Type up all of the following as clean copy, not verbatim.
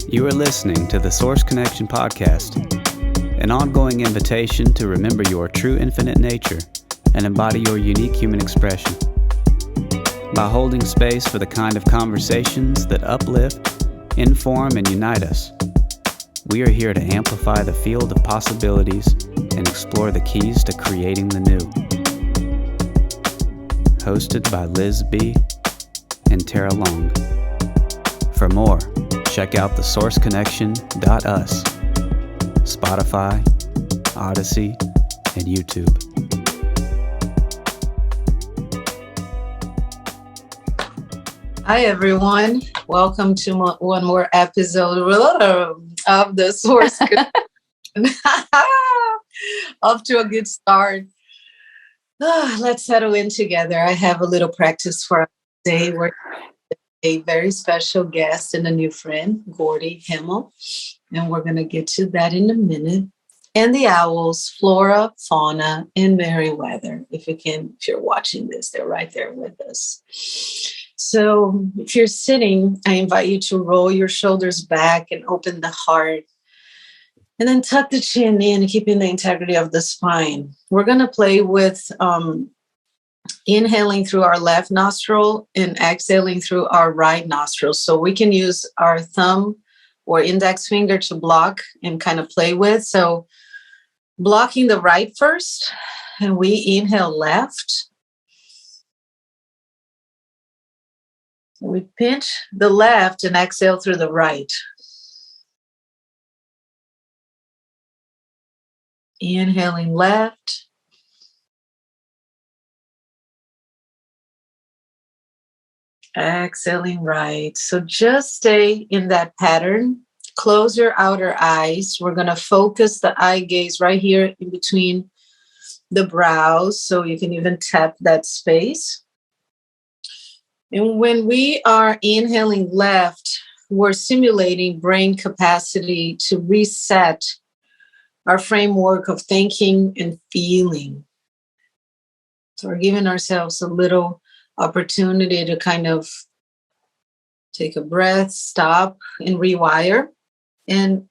You are listening to the Source Connection Podcast, an ongoing invitation to remember your true infinite nature and embody your unique human expression. By holding space for the kind of conversations that uplift, inform, and unite us, we are here to amplify the field of possibilities and explore the keys to creating the new. Hosted by Liz B. and Tara Long. For more, check out thesourceconnection.us, Spotify, Odyssey, and YouTube. Hi, everyone. Welcome to one more episode of the Source Connection. Off to a good start. Let's settle in together. I have a little practice for us today. We're a very special guest and a new friend, Gordy Hamil, and we're going to get to that in a minute. And the owls, Flora, Fauna, and Merriweather. If you're watching this, they're right there with us. So if you're sitting, I invite you to roll your shoulders back and open the heart. And then tuck the chin in, keeping the integrity of the spine. We're going to play with inhaling through our left nostril and exhaling through our right nostril. So we can use our thumb or index finger to block and kind of play with. So blocking the right first, and we inhale left. We pinch the left and exhale through the right. Inhaling left. Exhaling right. So just stay in that pattern. Close your outer eyes. We're going to focus the eye gaze right here in between the brows. So you can even tap that space. And when we are inhaling left, we're simulating brain capacity to reset our framework of thinking and feeling. So we're giving ourselves a little opportunity to kind of take a breath, stop, and rewire. And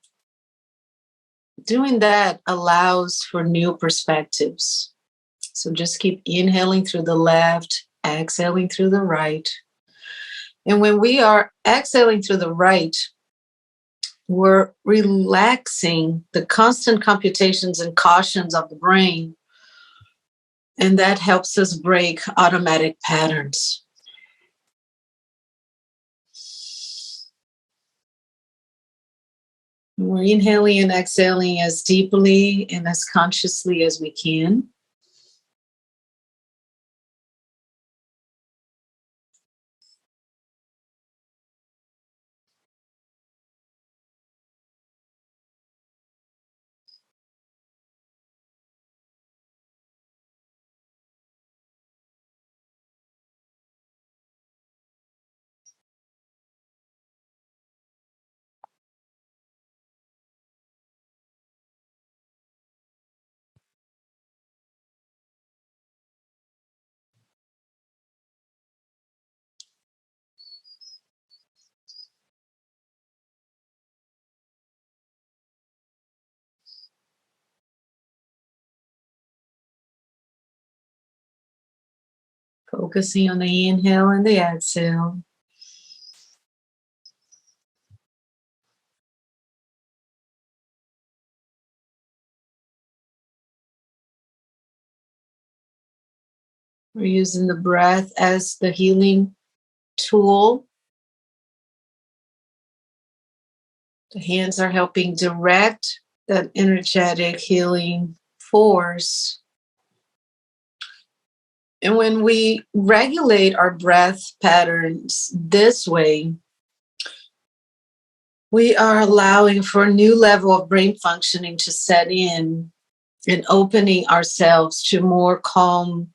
doing that allows for new perspectives. So just keep inhaling through the left, exhaling through the right. And when we are exhaling through the right, we're relaxing the constant computations and cautions of the brain. And that helps us break automatic patterns. We're inhaling and exhaling as deeply and as consciously as we can. Focusing on the inhale and the exhale. We're using the breath as the healing tool. The hands are helping direct that energetic healing force. And when we regulate our breath patterns this way, we are allowing for a new level of brain functioning to set in and opening ourselves to more calm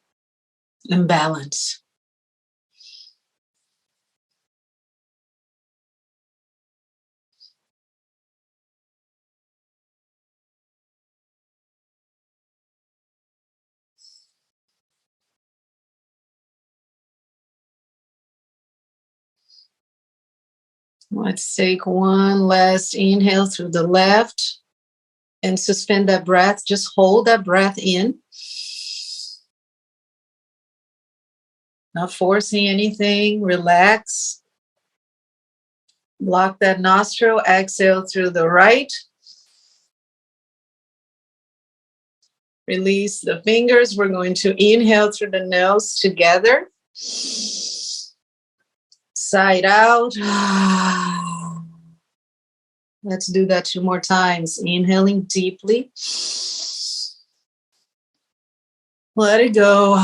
and balance. Let's take one last inhale through the left and suspend that breath. Just hold that breath in. Not forcing anything. Relax. Block that nostril. Exhale through the right. Release the fingers. We're going to inhale through the nose together. Side out. Let's do that 2 more times. Inhaling deeply. Let it go.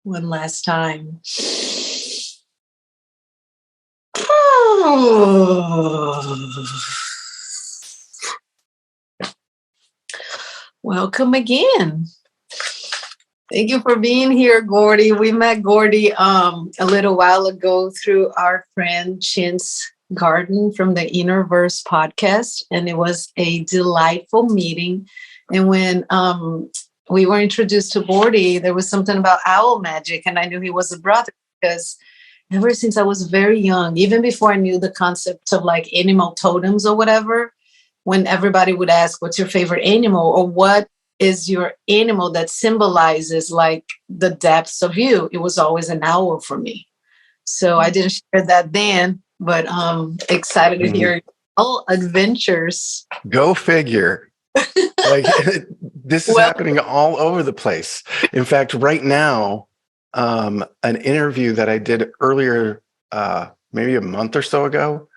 One last time. Welcome again. Thank you for being here, Gordy. We met Gordy a little while ago through our friend Chin's Garden from the Innerverse podcast, and it was a delightful meeting. And when we were introduced to Gordy, there was something about owl magic, and I knew he was a brother because ever since I was very young, even before I knew the concept of like animal totems or whatever, when everybody would ask, what's your favorite animal, or what is your animal that symbolizes like the depths of you, it was always an owl for me. So I didn't share that then, but excited to hear all adventures. Go figure. Like this is happening all over the place. In fact, right now, an interview that I did earlier, maybe a month or so ago,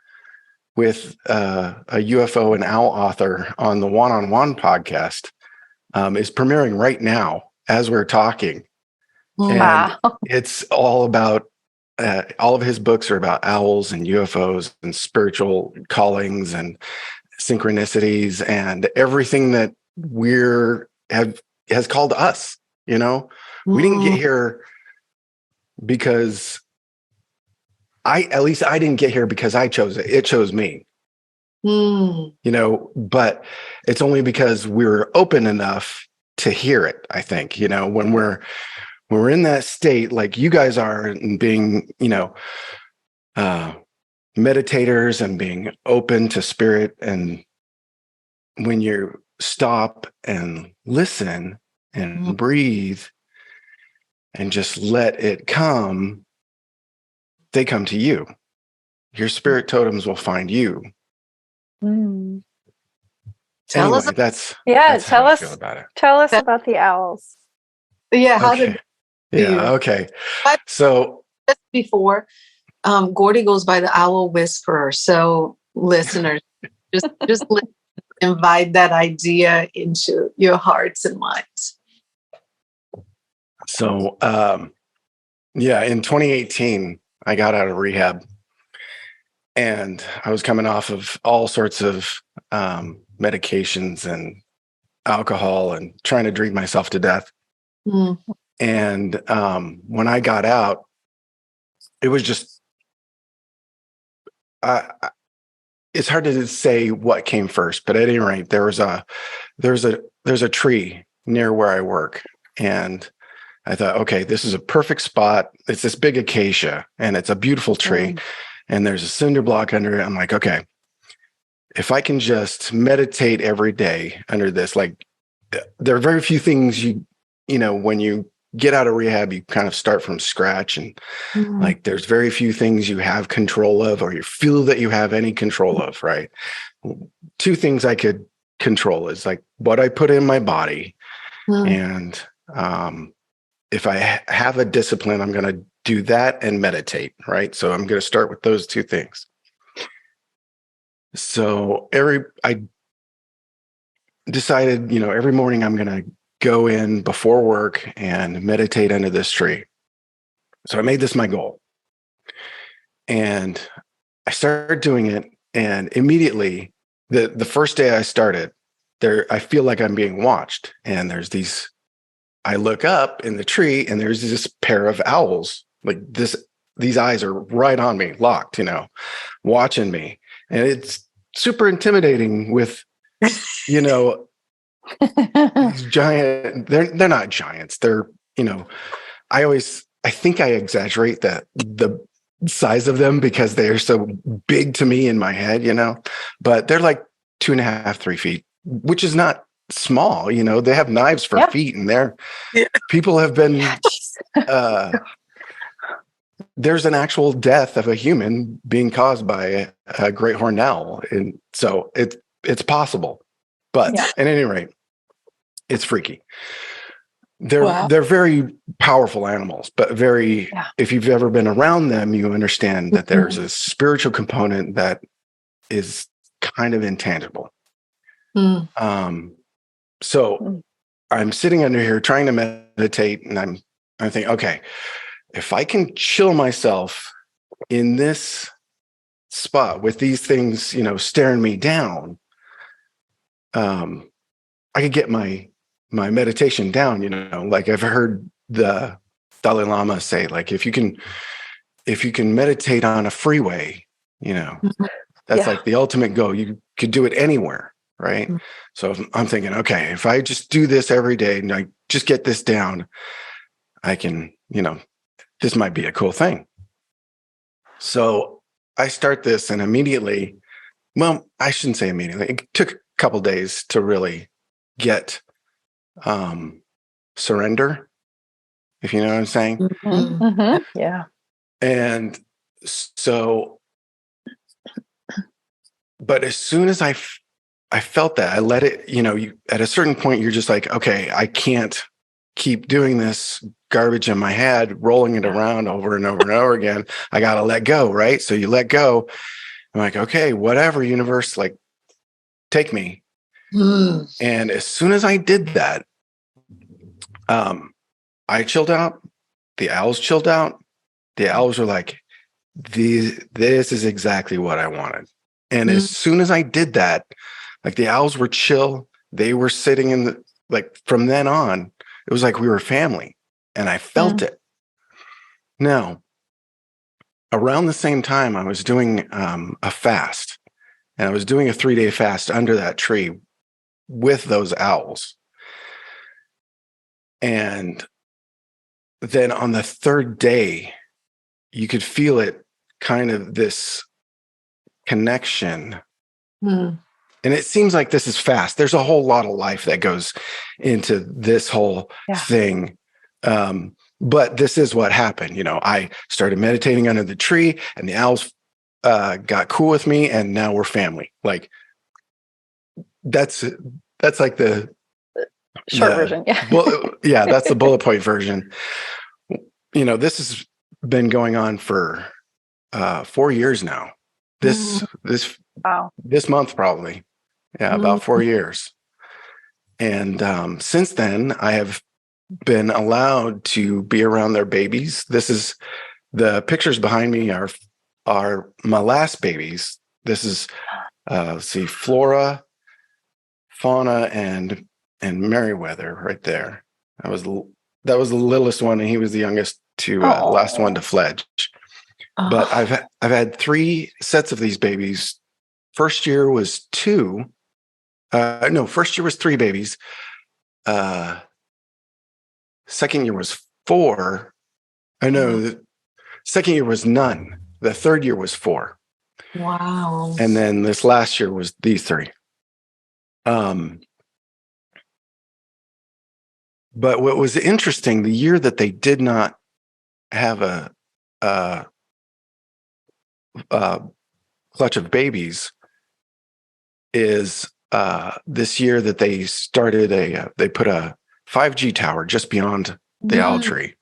with a UFO and owl author on the One-on-One podcast, is premiering right now as we're talking. Wow. And it's all about, all of his books are about owls and UFOs and spiritual callings and synchronicities and everything that has called us, you know? We didn't get here because at least I didn't get here because I chose it. It chose me. You know, but it's only because we were open enough to hear it, I think, you know, when we're in that state like you guys are, and being, you know, meditators and being open to spirit, and when you stop and listen and breathe and just let it come, they come to you. Your spirit totems will find you. Tell us. That's tell how I us feel about it. Tell us about the owls. Yeah, how Okay. Okay. So just before, Gordy goes by the Owl Whisperer. So listeners, just invite that idea into your hearts and minds. So in 2018, I got out of rehab, and I was coming off of all sorts of medications and alcohol and trying to drink myself to death. And when I got out, it was just, it's hard to say what came first, but at any rate, there's a tree near where I work, and I thought, okay, this is a perfect spot. It's this big acacia, and it's a beautiful tree, and there's a cinder block under it. I'm like, okay, if I can just meditate every day under this, like, there are very few things you know, when you get out of rehab, you kind of start from scratch, and like, there's very few things you have control of, or you feel that you have any control of, right? 2 things I could control is like what I put in my body, and if I have a discipline, I'm going to do that and meditate, right? So I'm going to start with those 2 things. So I decided, you know, every morning I'm going to go in before work and meditate under this tree. So I made this my goal, and I started doing it. And immediately, the first day I started there, I feel like I'm being watched. And I look up in the tree, and there's this pair of owls, like these eyes are right on me, locked, you know, watching me. And it's super intimidating with, you know, these giant, they're not giants. They're, you know, I think I exaggerate the size of them because they are so big to me in my head, but they're like 2.5, 3 feet, which is not small. They have knives for feet, and people have been, there's an actual death of a human being caused by a great horned owl. And so it's possible, but at any rate, it's freaky. They're very powerful animals, but if you've ever been around them, you understand that there's a spiritual component that is kind of intangible. So I'm sitting under here trying to meditate, and I'm thinking, okay, if I can chill myself in this spot with these things, staring me down, I could get my meditation down, like I've heard the Dalai Lama say, like, if you can meditate on a freeway, that's like the ultimate goal. You could do it anywhere. Right. So I'm thinking, okay, if I just do this every day and I just get this down, I can, this might be a cool thing. So I start this, and immediately, well, I shouldn't say immediately. It took a couple days to really get surrender, if you know what I'm saying. Yeah. And so, but as soon as I felt that, I let it, at a certain point, you're just like, okay, I can't keep doing this garbage in my head, rolling it around over and over and over again. I got to let go. Right. So you let go. I'm like, okay, whatever, universe, like, take me. And as soon as I did that, I chilled out. The owls chilled out. The owls were like, this is exactly what I wanted. And as soon as I did that, like, the owls were chill. They were sitting in from then on, it was like we were family, and I felt it. Now, around the same time, I was doing a fast, and I was doing a 3-day fast under that tree with those owls. And then on the third day, you could feel it, kind of this connection. And it seems like this is fast. There's a whole lot of life that goes into this whole thing. But this is what happened. I started meditating under the tree, and the owls got cool with me, and now we're family. Like, that's like the short version. Yeah. That's the bullet point version. This has been going on for 4 years now. This month, probably. Yeah, about 4 years. And since then, I have been allowed to be around their babies. This is the pictures behind me are my last babies. This is let's see, Flora, Fauna, and Merriweather right there. That was the littlest one, and he was the youngest to last one to fledge. But I've had 3 sets of these babies. First year was 2. First year was 3 babies. Second year was 4. The second year was none. The third year was 4. Wow. And then this last year was these 3. But what was interesting, the year that they did not have a clutch of babies is this year that they started they put a 5G tower just beyond the owl tree,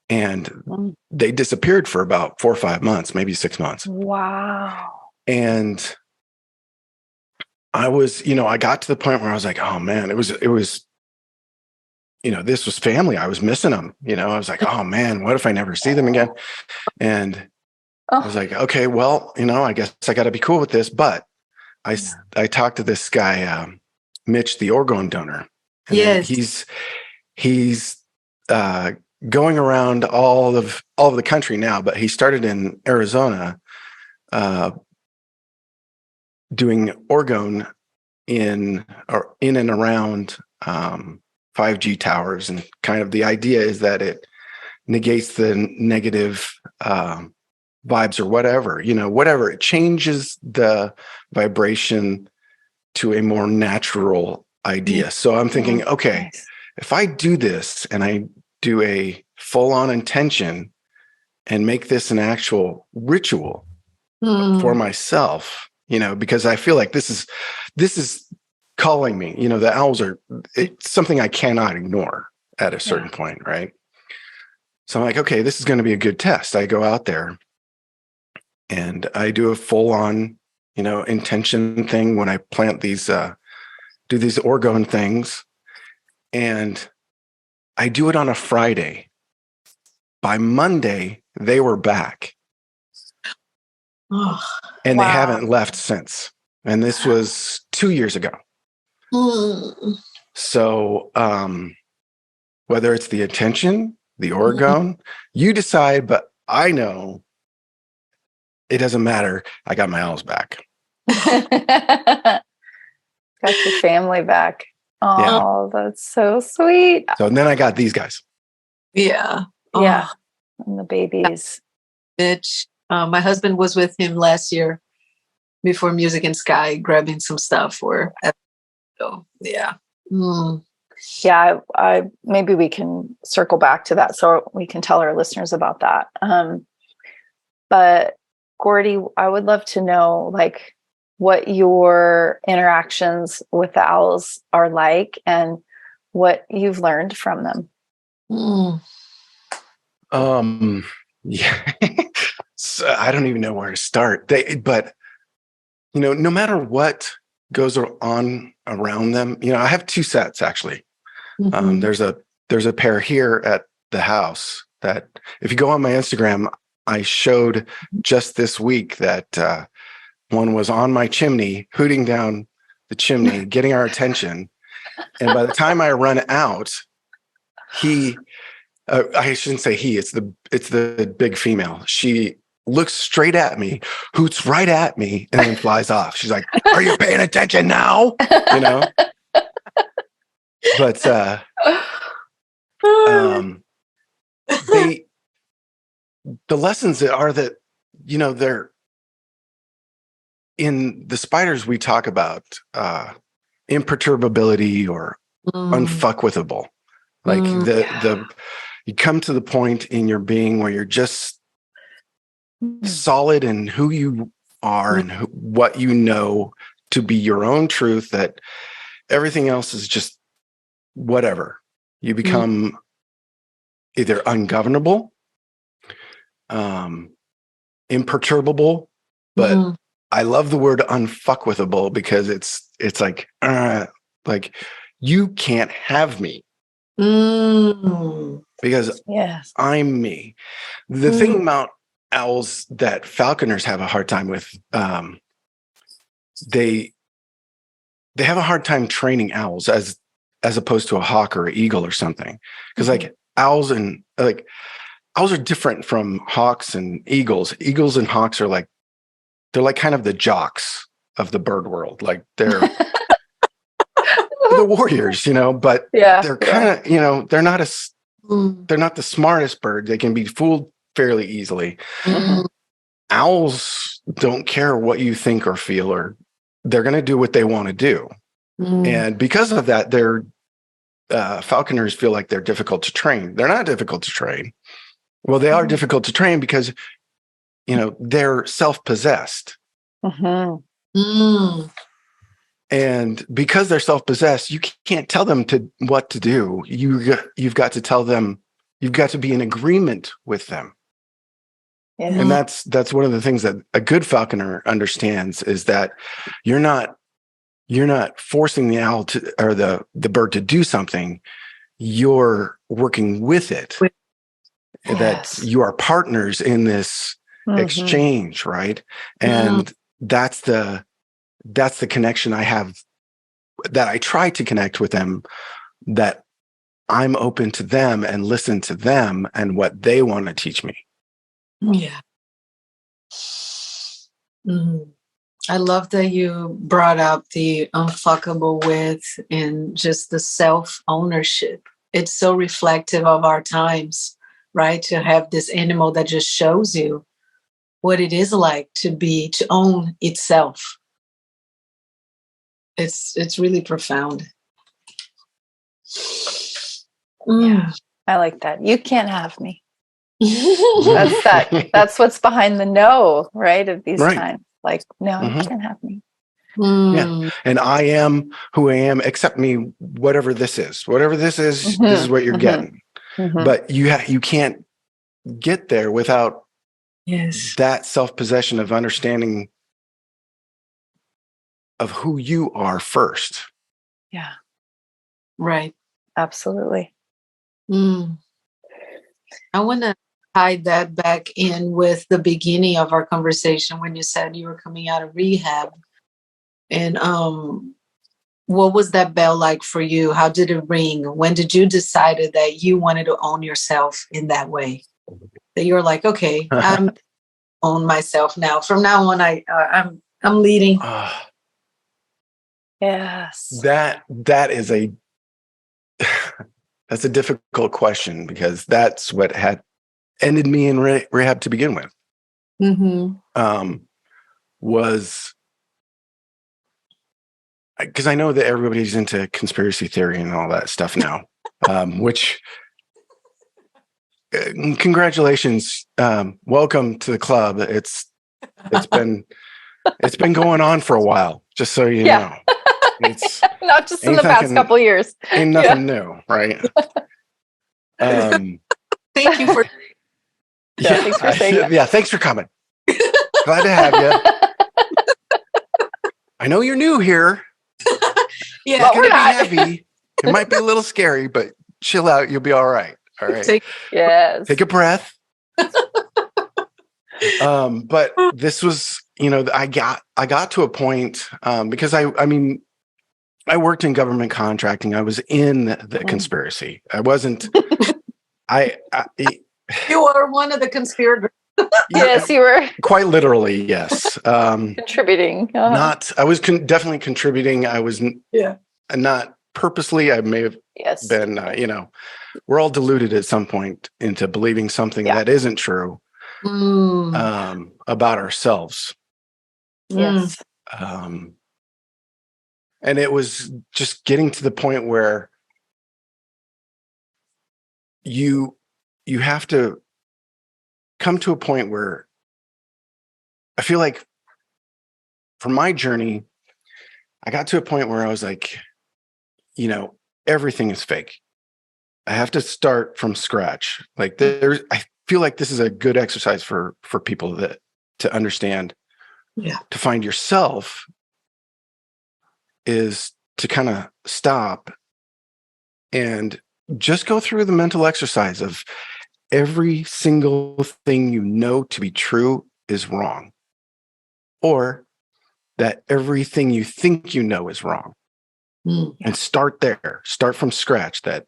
and they disappeared for about 4 or 5 months, maybe 6 months. Wow. And I was, I got to the point where I was like, oh man, it was, this was family. I was missing them. I was like, oh man, what if I never see them again? And I was like, okay, well, I guess I got to be cool with this. But I talked to this guy, Mitch, the organ donor. And yes. He's going around all of the country now, but he started in Arizona, doing orgone in and around 5G towers. And kind of the idea is that negates the negative vibes or whatever, whatever. It changes the vibration to a more natural idea. So I'm thinking, okay, Nice. if I do this and I do a full-on intention and make this an actual ritual for myself, because I feel like this is calling me. The owls it's something I cannot ignore at a certain point, right? So I'm like, okay, this is going to be a good test. I go out there and I do a full-on, intention thing when I plant these, do these orgone things, and I do it on a Friday. By Monday, they were back. Oh. And they haven't left since. And this was 2 years ago. So whether it's the attention, the orgone, you decide, but I know it doesn't matter. I got my owls back. Got your family back. Oh, that's so sweet. So then I got these guys. Yeah. Yeah. And the babies. Bitch. My husband was with him last year before Music in Sky, grabbing some stuff for. So yeah. Yeah. I maybe we can circle back to that so we can tell our listeners about that. But Gordy, I would love to know what your interactions with the owls are like and what you've learned from them. Yeah. So I don't even know where to start. But no matter what goes on around them, I have two sets actually. There's a pair here at the house that if you go on my Instagram, I showed just this week that one was on my chimney, hooting down the chimney, getting our attention. And by the time I run out, I shouldn't say he, it's the big female. She looks straight at me, hoots right at me, and then flies off. She's like, "Are you paying attention now?" But the lessons are that, they're in the spiders. We talk about imperturbability or unfuckwithable. Like you come to the point in your being where you're just solid in who you are and what you know to be your own truth, that everything else is just whatever. You become either ungovernable, imperturbable, but I love the word unfuckwithable because it's like you can't have me. Because I'm me. The thing about owls that falconers have a hard time with, they have a hard time training owls as opposed to a hawk or an eagle or something. Because owls are different from hawks and eagles. Eagles and hawks are they're like kind of the jocks of the bird world. Like they're the warriors, but they're kind of, they're not the smartest bird. They can be fooled fairly easily. Owls don't care what you think or feel, or they're going to do what they want to do. And because of that, they're falconers feel like they're difficult to train. They're not difficult to train. Well, they are difficult to train because, they're self-possessed. And because they're self-possessed, you can't tell them what to do. You've got to tell them, you've got to be in agreement with them. And that's one of the things that a good falconer understands, is that you're not forcing the owl or the bird to do something. You're working with it. That you are partners in this exchange, right? And that's the connection I have, that I try to connect with them, that I'm open to them and listen to them and what they want to teach me. Yeah. I love that you brought up the unfuckable with and just the self-ownership. It's so reflective of our times right? To have this animal that just shows you what it is like to own itself. It's really profound. Yeah, I like that. You can't have me. That's what's behind the no, right? Of these times. Like, no, you can't have me. Yeah. And I am who I am, accept me, whatever this is. Whatever this is, this is what you're getting. But you can't get there without that self-possession of understanding of who you are first. Yeah. Right. Absolutely. I want to tie that back in with the beginning of our conversation when you said you were coming out of rehab. And what was that bell like for you? How did it ring? When did you decide that you wanted to own yourself in that way? That you're like, okay, I'm own myself now. From now on, I'm leading. Yes. That is that's a difficult question, because that's what had ended me in rehab to begin with. Was because I know that everybody's into conspiracy theory and all that stuff now, which congratulations, welcome to the club. It's been going on for a while, just so you know. It's not just in the past couple of years. Ain't nothing new, right? Thank you for thanks for saying that. Yeah, thanks for coming. Glad to have you. I know you're new here. Yeah, it's gonna be heavy. It might be a little scary, but chill out. You'll be all right. All right. Take a breath. But this was, I got to a point, because I mean, I worked in government contracting. I was in the conspiracy. I wasn't. You are one of the conspirators. Yes, you were. Quite literally, yes. Contributing. I was definitely contributing. I was not purposely. I may have been, we're all deluded at some point into believing something that isn't true about ourselves. Yes. And it was just getting to the point where you have to come to a point where I feel like, for my journey, I got to a point where I was like, everything is fake. I have to start from scratch. Like I feel like this is a good exercise for people to understand. Yeah. To find yourself is to kind of stop and just go through the mental exercise of every single thing to be true is wrong, or that everything you think is wrong. And start there. Start from scratch. That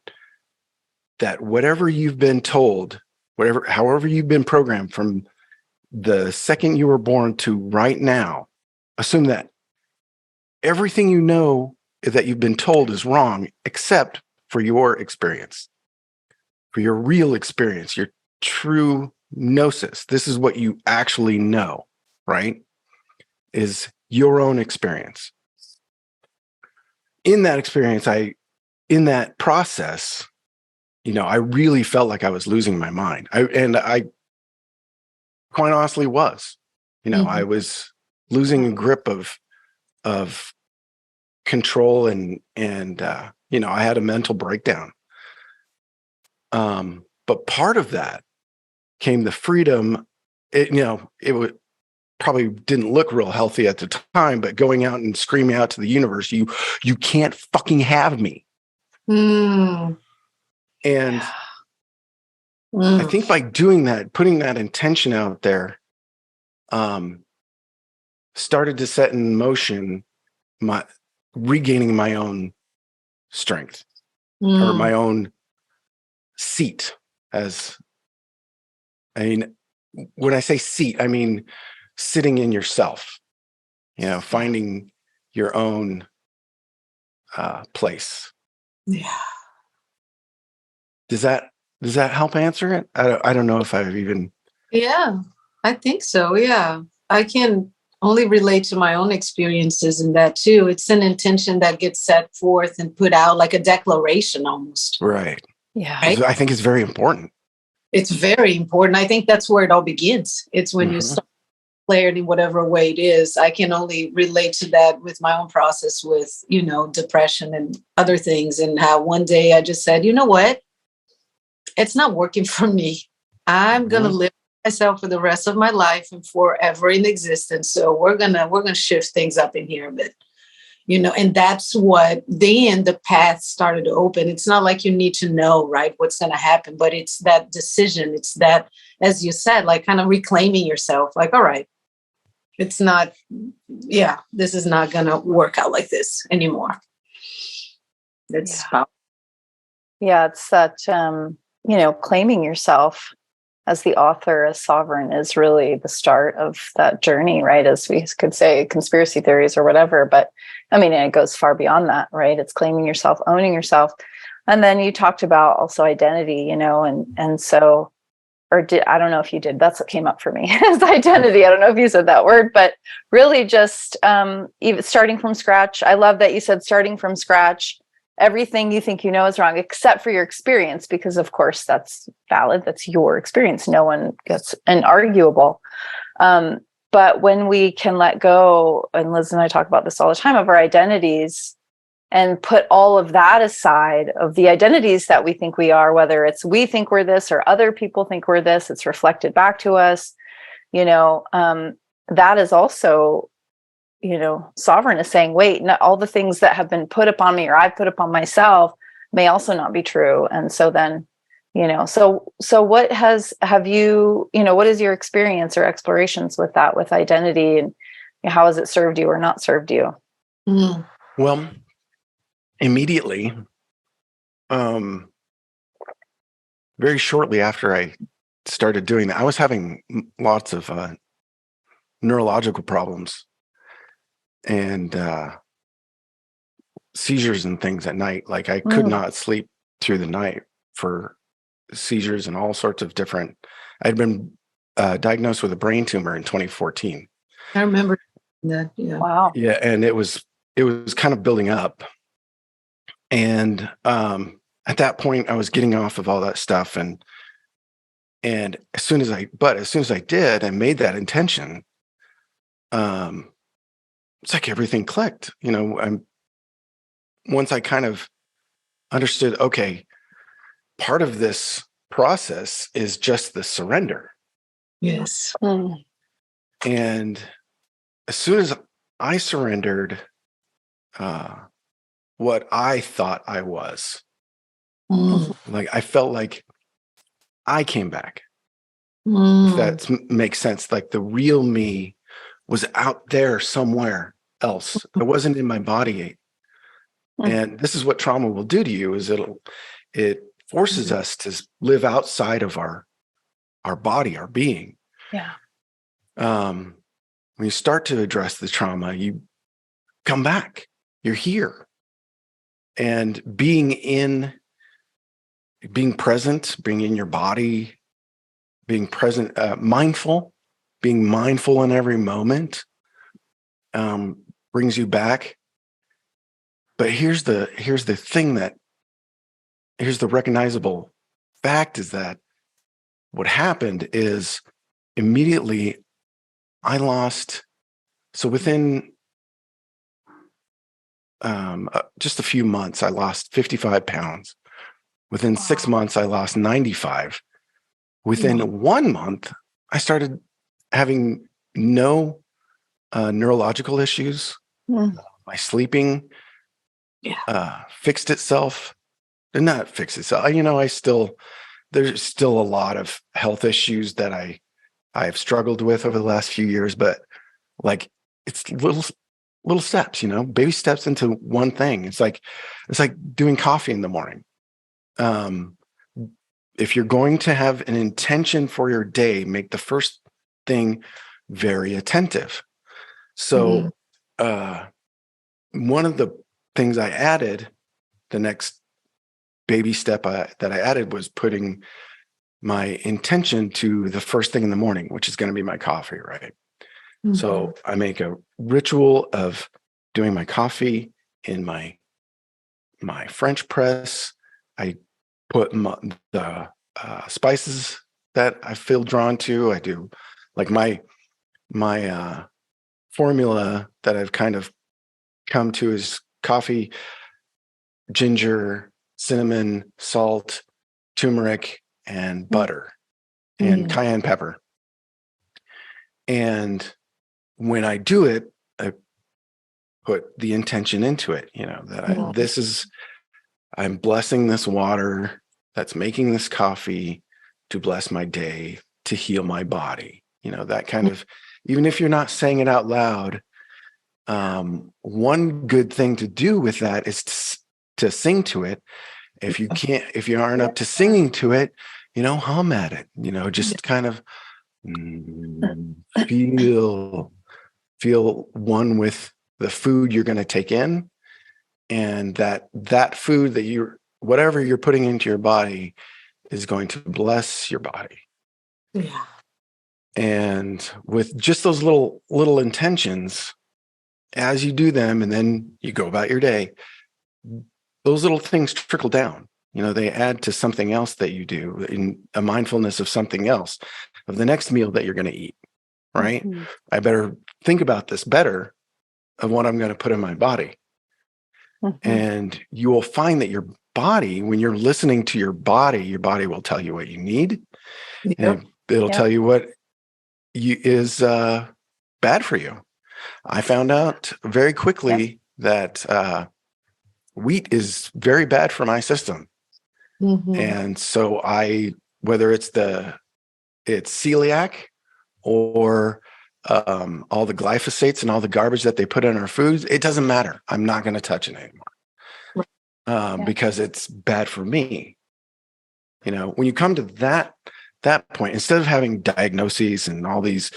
whatever you've been told, however you've been programmed from the second you were born to right now, assume that everything that you've been told is wrong, except for your experience, for your real experience, your true gnosis. This is what you actually know, right? Is your own experience. In that experience, in that process, I really felt like I was losing my mind. I quite honestly was. I was losing a grip of control and I had a mental breakdown. But part of that came the freedom. It probably didn't look real healthy at the time, but going out and screaming out to the universe, you can't fucking have me. And I think by doing that, putting that intention out there, started to set in motion regaining my own strength or my own seat. When I say seat, I mean sitting in yourself, finding your own place. Yeah. Does that Does that help answer it? I don't know if I've even. Yeah, I think so. Yeah. I can only relate to my own experiences in that too. It's an intention that gets set forth and put out like a declaration almost. Right. Yeah. Right. I think it's very important. It's very important. I think that's where it all begins. It's when you start clarity, whatever way it is. I can only relate to that with my own process with, depression and other things, and how one day I just said, you know what? It's not working for me. I'm going to live myself for the rest of my life and forever in existence. So we're gonna shift things up in here a bit, and that's what then the path started to open. It's not like you need to know, right, what's going to happen, but it's that decision. It's that, as you said, like kind of reclaiming yourself, like, all right, it's not, this is not going to work out like this anymore. It's it's that, claiming yourself as the author, as sovereign, is really the start of that journey, right? As we could say, conspiracy theories or whatever. But I mean, it goes far beyond that, right? It's claiming yourself, owning yourself. And then you talked about also identity, and so, I don't know if you did, that's what came up for me as identity. I don't know if you said that word, but really just even starting from scratch. I love that you said starting from scratch. Everything you think is wrong, except for your experience, because of course that's valid. That's your experience. No one gets inarguable. But when we can let go, and Liz and I talk about this all the time, of our identities and put all of that aside, of the identities that we think we are, whether it's we think we're this or other people think we're this, it's reflected back to us, that is also, sovereign is saying, wait, not all the things that have been put upon me or I've put upon myself may also not be true. And so then, so what have you, what is your experience or explorations with that, with identity, and how has it served you or not served you? Mm. Well, immediately, very shortly after I started doing that, I was having lots of neurological problems and seizures and things at night. Like I could not sleep through the night for seizures and all sorts of different. I'd been diagnosed with a brain tumor in 2014. I remember that. Yeah. Wow. Yeah, and it was kind of building up, and at that point, I was getting off of all that stuff, and as soon as I did and made that intention, it's like everything clicked. Once I kind of understood, okay, part of this process is just the surrender. Yes. And as soon as I surrendered what I thought I was, like I felt like I came back. If that makes sense, like the real me was out there somewhere else. I wasn't in my body. And this is what trauma will do to you, is it forces us to live outside of our body, our being. Yeah. When you start to address the trauma, you come back. You're here. And being present, being in your body, being present, being mindful in every moment, brings you back. But here's the recognizable fact, is that what happened is immediately I lost. So within just a few months, I lost 55 pounds. Within 6 months, I lost 95. Within 1 month, I started having no neurological issues. My sleeping fixed itself. Did not fix itself. There's still a lot of health issues that I have struggled with over the last few years, but like it's little steps, baby steps into one thing. It's like doing coffee in the morning. If you're going to have an intention for your day, make the first thing very attentive. So one of the things I added the next baby step that I added was putting my intention to the first thing in the morning, which is going to be my coffee, right? Mm-hmm. So I make a ritual of doing my coffee in my French press. I put the spices that I feel drawn to. I do like my formula that I've kind of come to is coffee, ginger, cinnamon, salt, turmeric, and butter, and cayenne pepper. And when I do it, I put the intention into it, that I'm blessing this water that's making this coffee to bless my day, to heal my body. That kind of, even if you're not saying it out loud, one good thing to do with that is to sing to it. If you aren't up to singing to it, hum at it, just kind of feel one with the food you're going to take in, and that food that whatever you're putting into your body is going to bless your body. Yeah. And with just those little intentions, as you do them and then you go about your day, those little things trickle down. They add to something else that you do, in a mindfulness of something else, of the next meal that you're going to eat, right? Mm-hmm. I better think about this better, of what I'm going to put in my body. Mm-hmm. And you will find that your body, when you're listening to your body will tell you what you need. Yep. And it'll tell you what is bad for you. I found out very quickly that wheat is very bad for my system. Mm-hmm. And so whether it's celiac or all the glyphosates and all the garbage that they put in our foods, it doesn't matter. I'm not going to touch it anymore because it's bad for me. When you come to that point, instead of having diagnoses and all these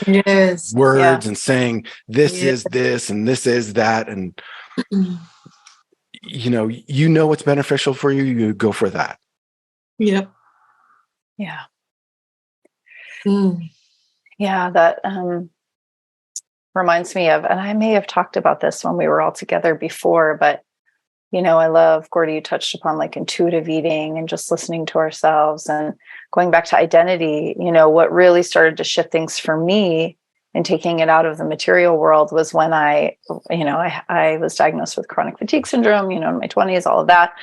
words and saying this is this and this is that, and what's beneficial for you, you go for that. Yep. Yeah. Yeah, that reminds me of, and I may have talked about this when we were all together before, but I love, Gordy, you touched upon like intuitive eating and just listening to ourselves, and going back to identity. What really started to shift things for me and taking it out of the material world was when I was diagnosed with chronic fatigue syndrome, in my 20s, all of that.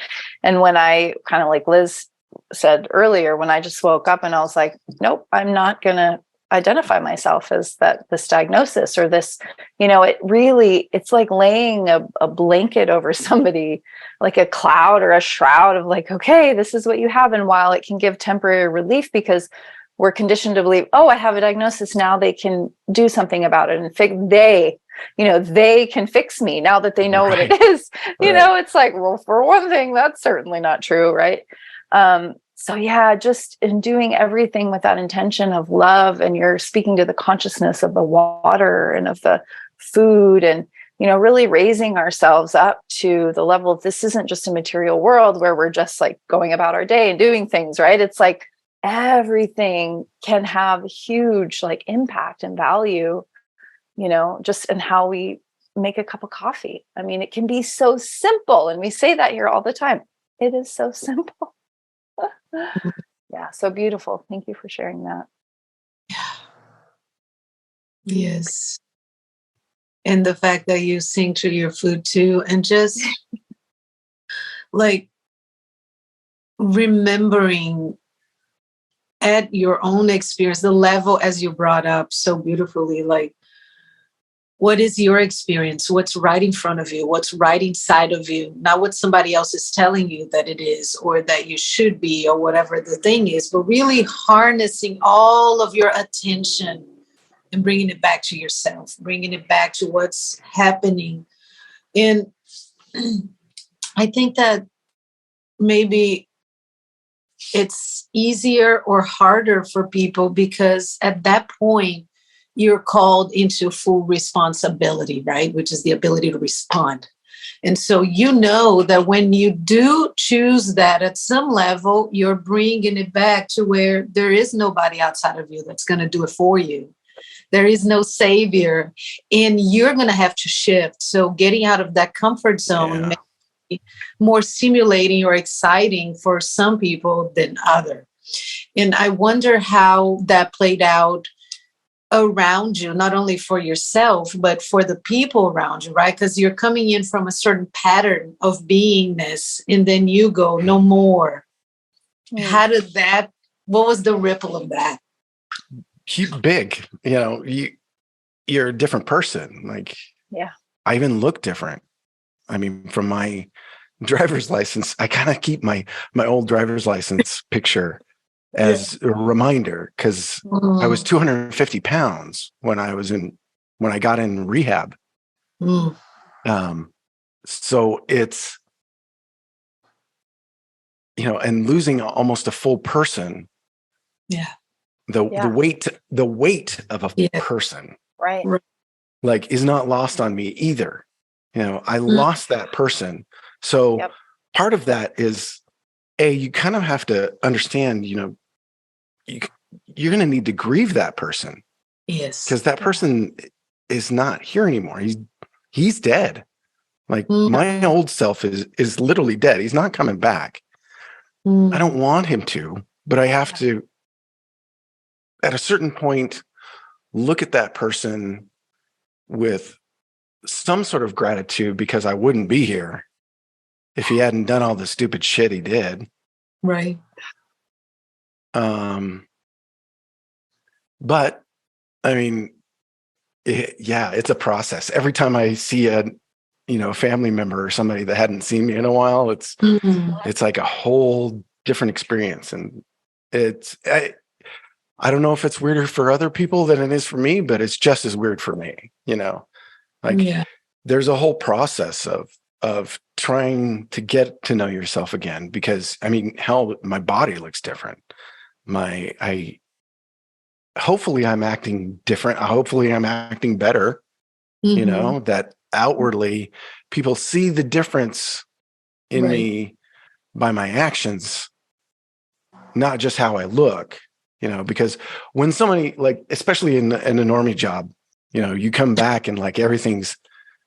And when I kind of, like Liz said earlier, when I just woke up and I was like, nope, I'm not going to identify myself as this diagnosis or this, it's like laying a blanket over somebody, like a cloud or a shroud of like, okay, this is what you have. And while it can give temporary relief because we're conditioned to believe, oh, I have a diagnosis, now they can do something about it and they can fix me now that they know what it is. It's like, well, for one thing, that's certainly not true. Right. So just in doing everything with that intention of love, and you're speaking to the consciousness of the water and of the food, and, really raising ourselves up to the level of, this isn't just a material world where we're just like going about our day and doing things, right? It's like everything can have huge like impact and value, just in how we make a cup of coffee. I mean, it can be so simple. And we say that here all the time. It is so simple. Yeah, so beautiful. Thank you for sharing that. Yes. And the fact that you sing to your food too, and just like remembering at your own experience, the level as you brought up so beautifully, like, what is your experience? What's right in front of you? What's right inside of you? Not what somebody else is telling you that it is, or that you should be, or whatever the thing is, but really harnessing all of your attention and bringing it back to yourself, bringing it back to what's happening. And I think that maybe it's easier or harder for people because at that point, you're called into full responsibility, right? Which is the ability to respond. And so you know that when you do choose that at some level, you're bringing it back to where there is nobody outside of you that's going to do it for you. There is no savior, and you're going to have to shift. So getting out of that comfort zone may be more stimulating or exciting for some people than others. And I wonder how that played out around you, not only for yourself, but for the people around you, right? Because you're coming in from a certain pattern of beingness, and then you go, no more. How did that, what was the ripple of that? Big, you're a different person. Like, I even look different. I mean, from my driver's license, I kind of keep my old driver's license picture as a reminder, because I was 250 pounds when I got in rehab. So it's, and losing almost a full person. The weight of a person, right, like, is not lost on me either. I lost that person. So part of that is, you kind of have to understand, you're going to need to grieve that person. Yes. Because that person is not here anymore. He's dead. Like, my old self is literally dead. He's not coming back. I don't want him to, but I have to, at a certain point, look at that person with some sort of gratitude, because I wouldn't be here if he hadn't done all the stupid shit he did. Right. But I mean, it's a process. Every time I see a family member or somebody that hadn't seen me in a while, it's like a whole different experience. And I don't know if it's weirder for other people than it is for me, but it's just as weird for me, There's a whole process of trying to get to know yourself again, because I mean, hell, my body looks different. Hopefully I'm acting different. Hopefully I'm acting better, that outwardly people see the difference in me by my actions, not just how I look, because when somebody, like, especially in a normie job, you come back and like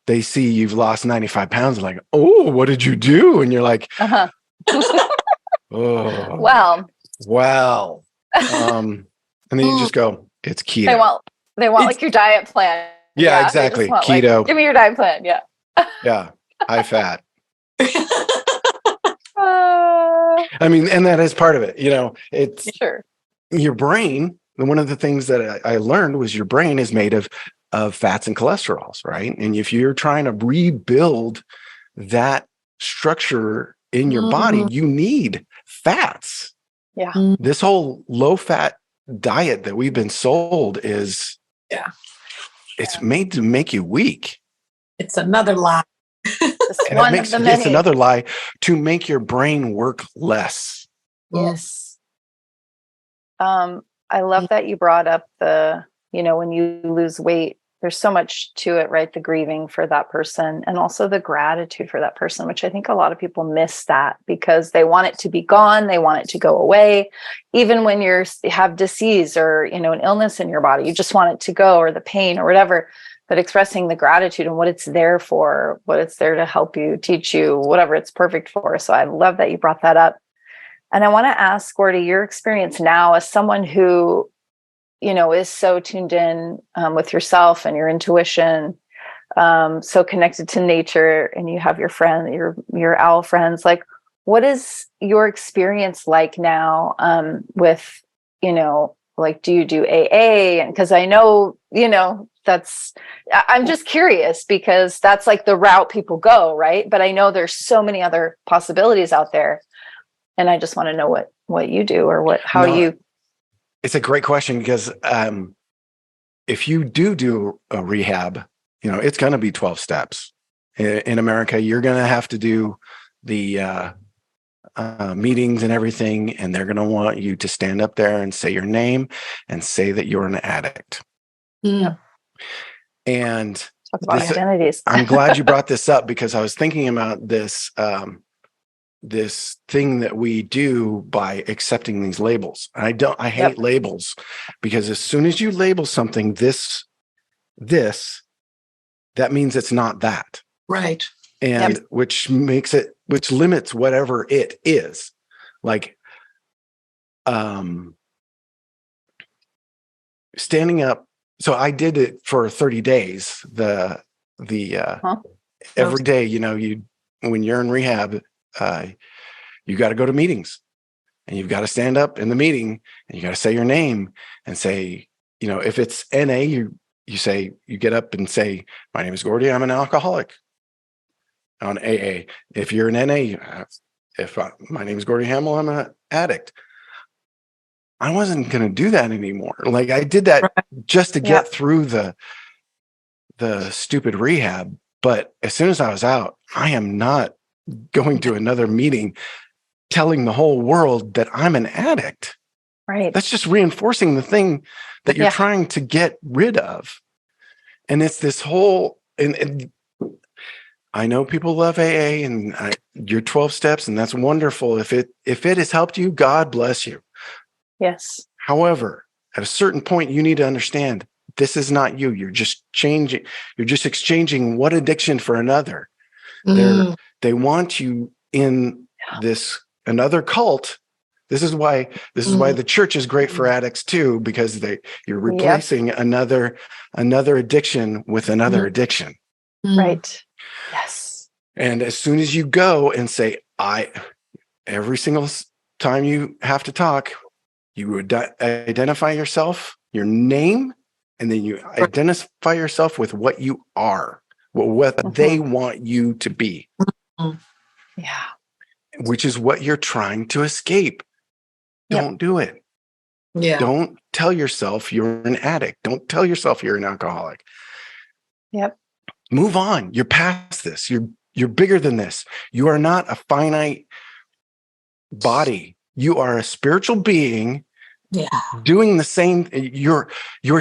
they see you've lost 95 pounds and like, oh, what did you do? And you're like, oh, well. And then you just go, it's keto. They want like your diet plan. Yeah, exactly. Keto. Like, give me your diet plan. Yeah. Yeah. High fat. I mean, and that is part of it. It's your brain. And one of the things that I learned was your brain is made of fats and cholesterols, right? And if you're trying to rebuild that structure in your body, you need fats. Yeah. This whole low fat diet that we've been sold is, it's made to make you weak. It's another lie. It's another lie to make your brain work less. Yes. I love that you brought up when you lose weight, there's so much to it, right? The grieving for that person and also the gratitude for that person, which I think a lot of people miss that because they want it to be gone. They want it to go away. Even when you have disease or, an illness in your body, you just want it to go, or the pain or whatever, but expressing the gratitude and what it's there for, what it's there to help you, teach you, whatever it's perfect for. So I love that you brought that up. And I want to ask, Gordy, your experience now as someone who, is so tuned in with yourself and your intuition, so connected to nature, and you have your owl friends. Like, what is your experience like now with, like, do you do AA? And because I know, I'm just curious because that's like the route people go, right? But I know there's so many other possibilities out there. And I just want to know what you do or how you. It's a great question because if you do a rehab, it's going to be 12 steps. In America, you're going to have to do the meetings and everything, and they're going to want you to stand up there and say your name and say that you're an addict. Yeah. And Talk about identities. I'm glad you brought this up, because I was thinking about this, this thing that we do by accepting these labels. And I hate labels, because as soon as you label something, this, that means it's not that. Right. And which limits whatever it is. Like, standing up. So I did it for 30 days. Every day, when you're in rehab, you got to go to meetings, and you've got to stand up in the meeting, and you got to say your name and say, if it's NA, you get up and say, my name is Gordy, I'm an alcoholic. On AA, if you're an NA, my name is Gordy Hamil, I'm an addict. I wasn't going to do that anymore. Like, I did that just to get through the stupid rehab. But as soon as I was out, I am not going to another meeting telling the whole world that I'm an addict. Right. That's just reinforcing the thing that you're trying to get rid of. And it's this whole, and I know people love AA and your 12 steps, and that's wonderful. If it has helped you, God bless you. Yes. However, at a certain point, you need to understand this is not you. You're just changing. You're just exchanging one addiction for another. They want you in this another cult. This is why the church is great for addicts too, because you're replacing another addiction with another addiction. Right. Yes. And as soon as you go and say, every single time you have to talk, you would identify yourself, your name, and then you identify yourself with what you are, what they want you to be. Yeah. Which is what you're trying to escape. Don't do it. Yeah. Don't tell yourself you're an addict. Don't tell yourself you're an alcoholic. Yep. Move on. You're past this. You're bigger than this. You are not a finite body. You are a spiritual being doing the same. You're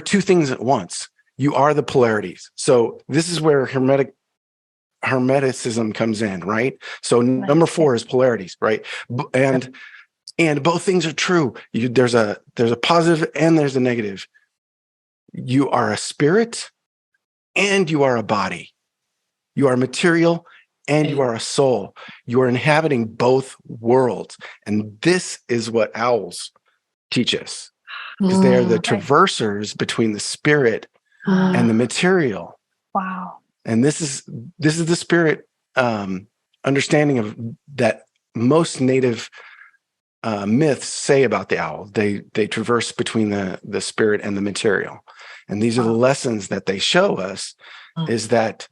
two things at once. You are the polarities. So this is where hermeticism comes in, right? So number 4 is polarities, right? And both things are true. There's a positive and there's a negative. You are a spirit and you are a body. You are material and you are a soul. You are inhabiting both worlds. And this is what owls teach us, because they are the traversers between the spirit and the material. Wow. And this is the spirit understanding of that most native myths say about the owl. They traverse between the spirit and the material. And these are the lessons that they show us, is that,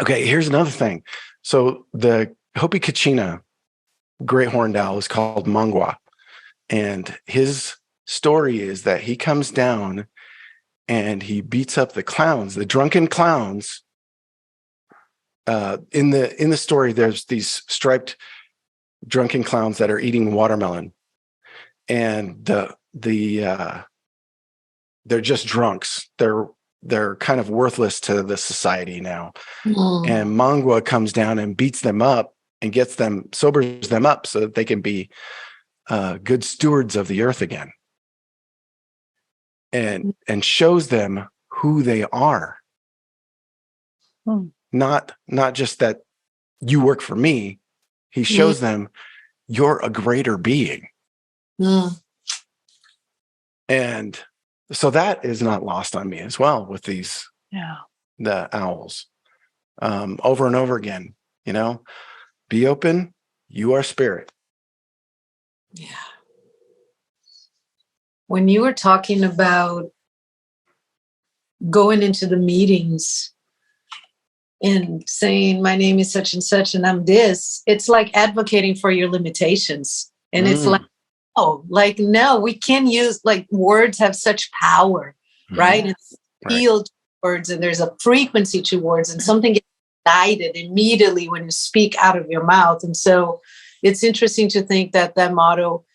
okay, here's another thing. So the Hopi Kachina great horned owl is called Mangwa. And his story is that he comes down and he beats up the clowns, the drunken clowns. In the story, there's these striped drunken clowns that are eating watermelon, and they're just drunks. They're kind of worthless to the society now. And Mangwa comes down and beats them up and sobers them up so that they can be good stewards of the earth again, and shows them who they are. Not just that you work for me. He shows them you're a greater being. And so that is not lost on me as well with the owls. Over and over again, be open. You are spirit. Yeah. When you were talking about going into the meetings and saying, my name is such and such, and I'm this, it's like advocating for your limitations. And it's like, no, we can use, words have such power, right? It's feel to words, and there's a frequency to words, and something gets ignited immediately when you speak out of your mouth. And so it's interesting to think that motto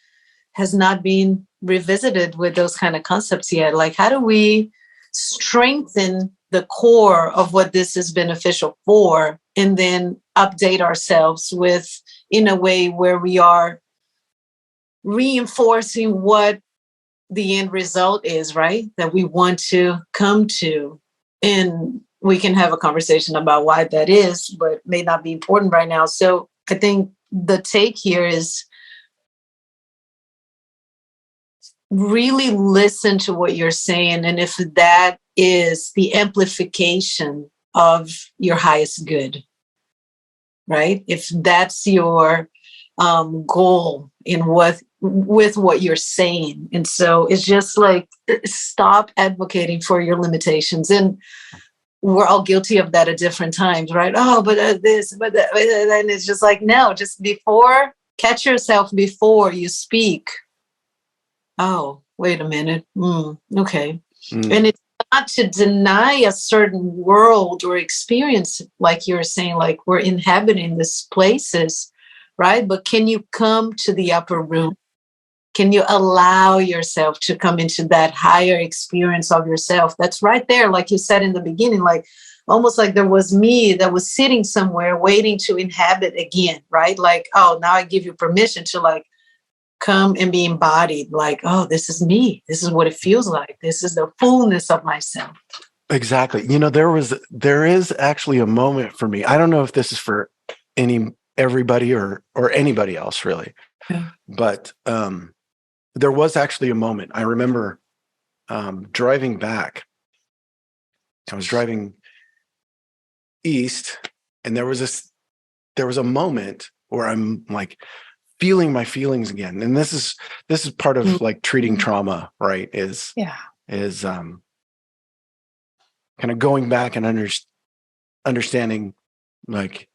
has not been revisited with those kind of concepts yet. Like, how do we strengthen the core of what this is beneficial for, and then update ourselves with in a way where we are reinforcing what the end result is, right? That we want to come to. And we can have a conversation about why that is, but may not be important right now. So I think the take here is really listen to what you're saying. And if that is the amplification of your highest good, right? If that's your goal in with what you're saying. And so it's just like, stop advocating for your limitations. And we're all guilty of that at different times, right? Oh, but this, but that. And it's just like, no, just catch yourself before you speak. Oh, wait a minute. Okay. And it's not to deny a certain world or experience, like you're saying, like we're inhabiting these places, right? But can you come to the upper room? Can you allow yourself to come into that higher experience of yourself? That's right there, like you said in the beginning, like almost like there was me that was sitting somewhere waiting to inhabit again, right? Like, oh, now I give you permission to like come and be embodied, like, oh, this is me. This is what it feels like. This is the fullness of myself. Exactly. You know, there is actually a moment for me. I don't know if this is for everybody or anybody else really, but there was actually a moment. I remember driving back. I was driving east, and there was a moment where I'm like feeling my feelings again. And this is part of like treating trauma, right? Is kind of going back and understanding like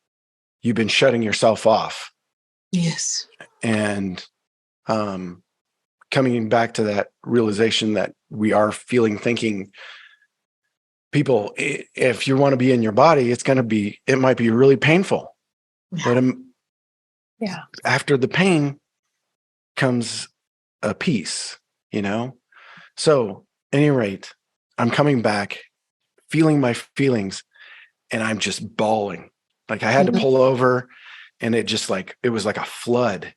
you've been shutting yourself off. Yes. And coming back to that realization that we are feeling, thinking. People, if you want to be in your body, it might be really painful. But after the pain comes a peace, you know? So, at any rate, I'm coming back, feeling my feelings, and I'm just bawling. Like I had to pull over, and it was like a flood.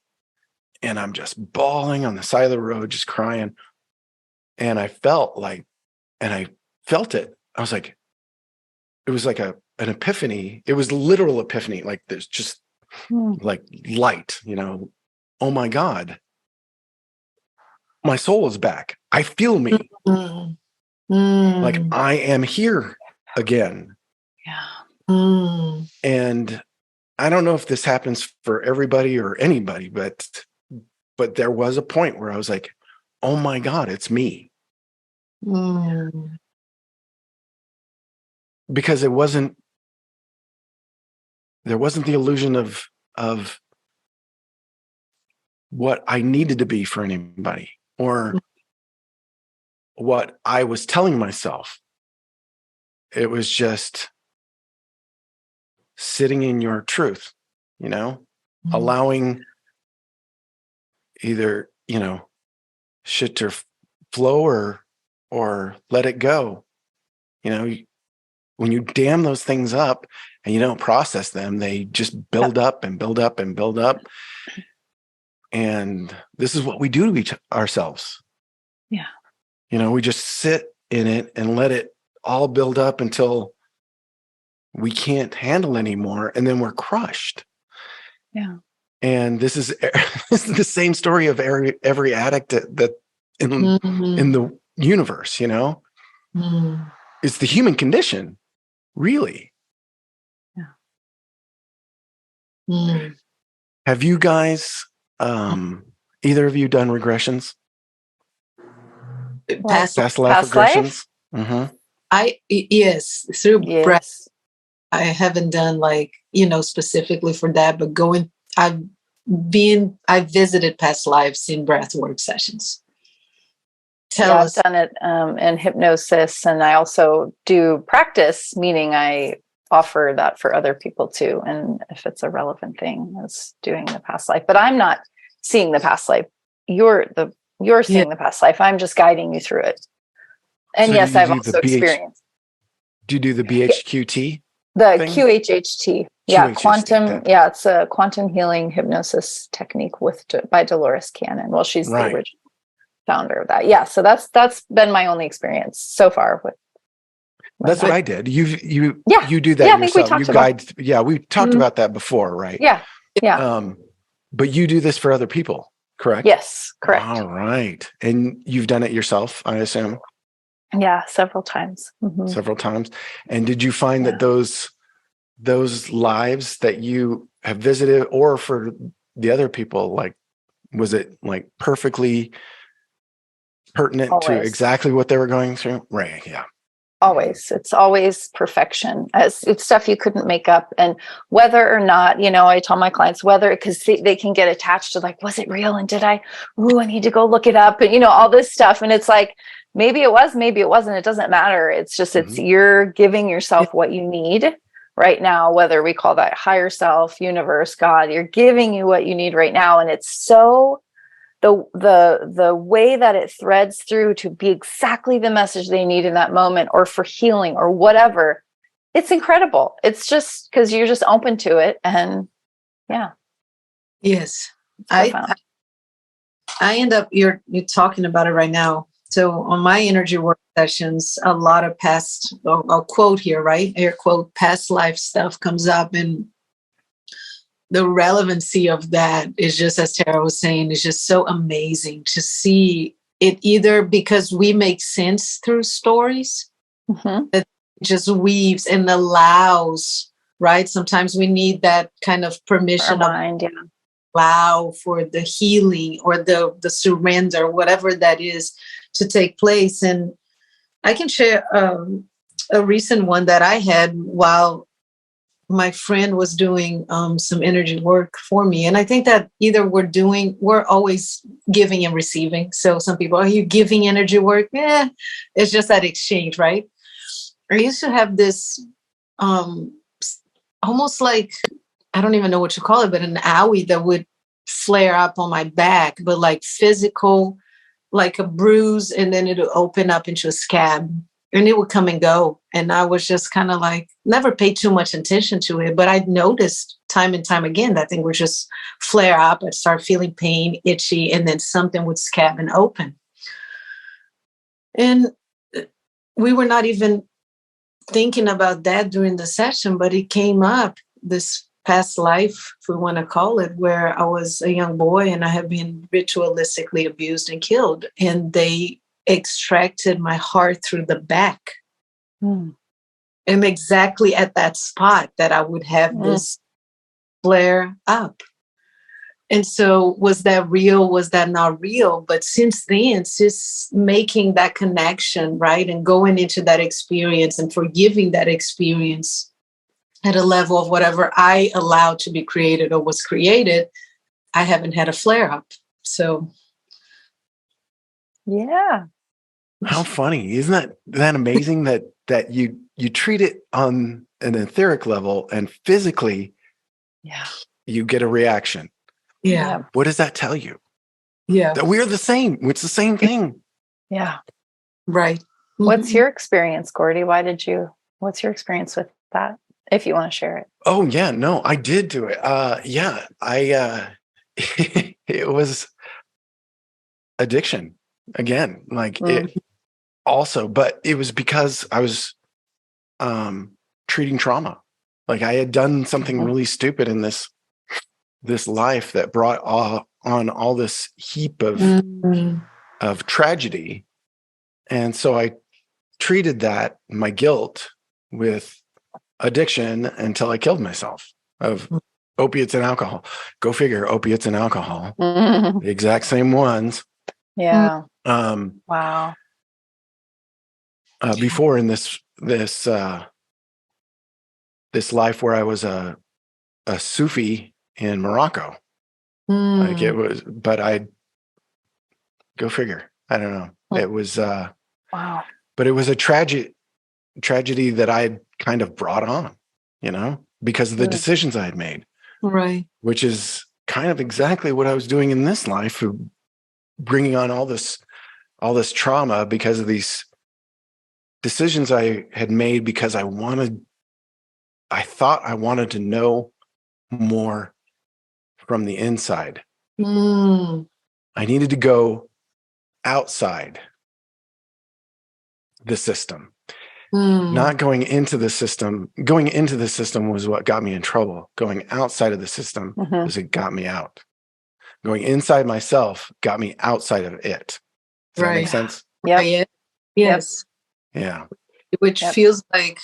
And I'm just bawling on the side of the road, just crying. And I felt it. I was like, it was like an epiphany. It was literal epiphany. Like there's just like light, you know, oh my God, my soul is back. I feel me. Like I am here again. Yeah. And I don't know if this happens for everybody or anybody, but there was a point where I was like, oh my God, it's me. Because there wasn't the illusion of what I needed to be for anybody or what I was telling myself. It was just sitting in your truth, you know, allowing either, you know, shit to flow or let it go. You know, when you dam those things up and you don't process them, they just build up and build up and build up. And this is what we do to ourselves. Yeah. You know, we just sit in it and let it all build up until we can't handle anymore. And then we're crushed. Yeah. And this is the same story of every addict that in the universe, you know, it's the human condition, really. Yeah. Have you guys, either of you done regressions? Past life regressions? Mm-hmm. Yes, through breath. Yes. I haven't done like, you know, specifically for that, but I've visited past lives in breath work sessions. I've done it in hypnosis, and I also do practice, meaning I offer that for other people too. And if it's a relevant thing, is doing the past life. But I'm not seeing the past life. You're seeing the past life. I'm just guiding you through it. And So yes, I've also experienced. Do you do the BHQT? The thing? QHHT. Yeah, QHHT, quantum. Yeah, it's a quantum healing hypnosis technique by Dolores Cannon. Well, she's the Right. original founder of that. Yeah, so that's been my only experience so far with. That's what I did. You Yeah. do that Yeah, I think we yourself. talked You guide. Yeah, we talked about that before, right? Yeah. Yeah. But you do this for other people, correct? Yes, correct. All right. And you've done it yourself, I assume? Yeah, several times. Several times. And did you find that those lives that you have visited, or for the other people, like, was it like perfectly pertinent to exactly what they were going through? Right. Yeah. Always. It's always perfection. It's stuff you couldn't make up. And whether or not, I tell my clients because they can get attached to like, was it real? And I need to go look it up and, all this stuff. And it's like, maybe it was, maybe it wasn't. It doesn't matter. It's just, you're giving yourself what you need right now, whether we call that higher self, universe, God, you're giving you what you need right now. And it's so the way that it threads through to be exactly the message they need in that moment, or for healing or whatever. It's incredible. It's just because you're just open to it. And yes, I end up, you're talking about it right now. So on my energy work sessions, a lot of past, I'll quote here, right? Air quote, past life stuff comes up, and the relevancy of that is just, as Tara was saying, is just so amazing to see it, either because we make sense through stories that just weaves and allows, right? Sometimes we need that kind of permission allow for the healing or the surrender, whatever that is, to take place. And I can share a recent one that I had while my friend was doing some energy work for me. And I think that either we're always giving and receiving. So some people, are you giving energy work? Yeah, it's just that exchange, right? I used to have this almost like, I don't even know what you call it, but an owie that would flare up on my back, but like physical, like a bruise, and then it would open up into a scab. And it would come and go. And I was just kind of like, never paid too much attention to it. But I'd noticed time and time again that thing would just flare up. I'd start feeling pain, itchy, and then something would scab and open. And we were not even thinking about that during the session, but it came up, this past life, if we want to call it, where I was a young boy and I had been ritualistically abused and killed. And they extracted my heart through the back. And exactly at that spot that I would have this flare up. And so was that real? Was that not real? But since then, just making that connection, right? And going into that experience and forgiving that experience at a level of whatever I allowed to be created or was created, I haven't had a flare up. So yeah. How funny. Isn't that amazing that you treat it on an etheric level and physically you get a reaction. Yeah. What does that tell you? Yeah. That we're the same. It's the same thing. Yeah. Right. What's your experience, Gordy? What's your experience with that? If you want to share it. Oh yeah, no, I did do it. It was addiction again, like it also, but it was because I was treating trauma. Like I had done something really stupid in this life that brought on all this heap of tragedy. And so I treated that, my guilt, with addiction until I killed myself, of opiates and alcohol. Go figure, opiates and alcohol, the exact same ones. Yeah. Wow. Before in this life where I was a Sufi in Morocco, like it was, but I go figure. I don't know. It was wow. But it was a tragedy that I had kind of brought on, because of the decisions I had made. Right. Which is kind of exactly what I was doing in this life, bringing on all this trauma because of these decisions I had made because I thought I wanted to know more from the inside. I needed to go outside the system. Not going into the system. Going into the system was what got me in trouble. Going outside of the system was it got me out. Going inside myself got me outside of it. Does that make sense? Yeah. Yes. Yeah. Which feels like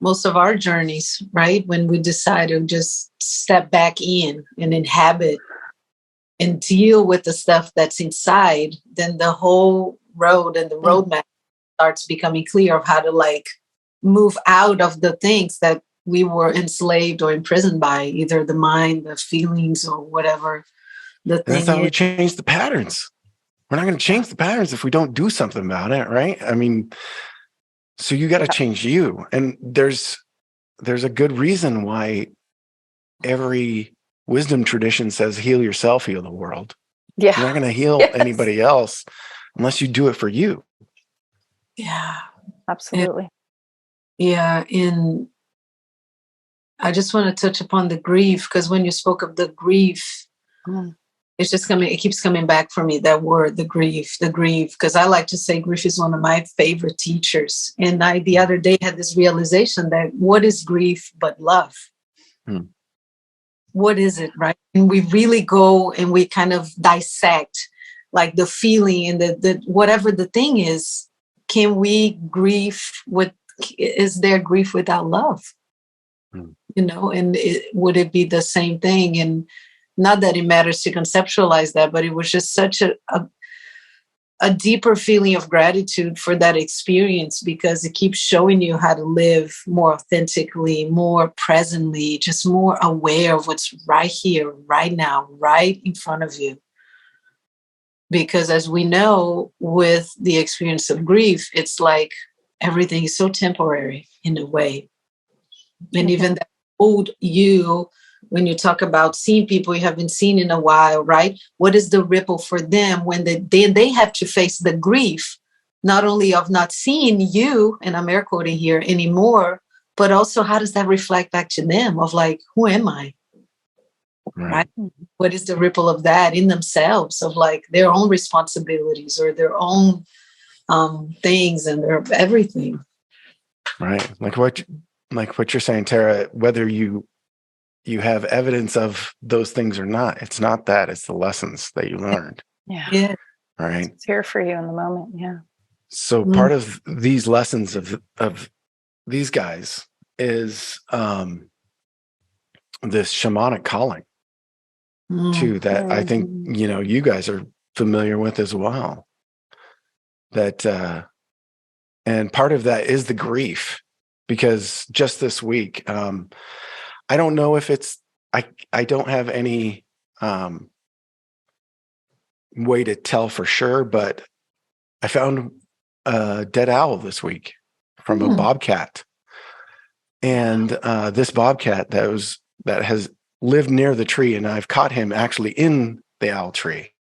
most of our journeys, right? When we decide to just step back in and inhabit and deal with the stuff that's inside, then the whole road and the roadmap starts becoming clear of how to like move out of the things that we were enslaved or imprisoned by, either the mind, the feelings, or whatever the thing That's how is. we change the patterns. We're not going to change the patterns if we don't do something about it, right? I mean, so you got to change you. And there's a good reason why every wisdom tradition says heal yourself, heal the world. Yeah. You're not going to heal anybody else unless you do it for you. Yeah. Absolutely. Yeah. And I just want to touch upon the grief, because when you spoke of the grief, it's just it keeps coming back for me, that word, the grief, because I like to say grief is one of my favorite teachers. And I, the other day, had this realization that what is grief but love? What is it, right? And we really go and we kind of dissect like the feeling and the whatever the thing is. Can we grieve is there grief without love? You know, and would it be the same thing? And not that it matters to conceptualize that, but it was just such a deeper feeling of gratitude for that experience, because it keeps showing you how to live more authentically, more presently, just more aware of what's right here, right now, right in front of you. Because as we know, with the experience of grief, it's like everything is so temporary in a way. And even that old you, when you talk about seeing people you haven't seen in a while, right? What is the ripple for them when they have to face the grief, not only of not seeing you, and I'm air quoting here, anymore, but also how does that reflect back to them of like, who am I? Right? What is the ripple of that in themselves, of like their own responsibilities or their own things and their everything. Right. Like what you're saying, Tara, whether you have evidence of those things or not, it's not that, it's the lessons that you learned. Yeah. Right. It's here for you in the moment. Yeah. So part of these lessons of these guys is this shamanic calling too, that I think, you guys are familiar with as well. That and part of that is the grief, because just this week, I don't know if it's, I don't have any way to tell for sure, but I found a dead owl this week from a bobcat. And this bobcat that has lived near the tree, and I've caught him actually in the owl tree.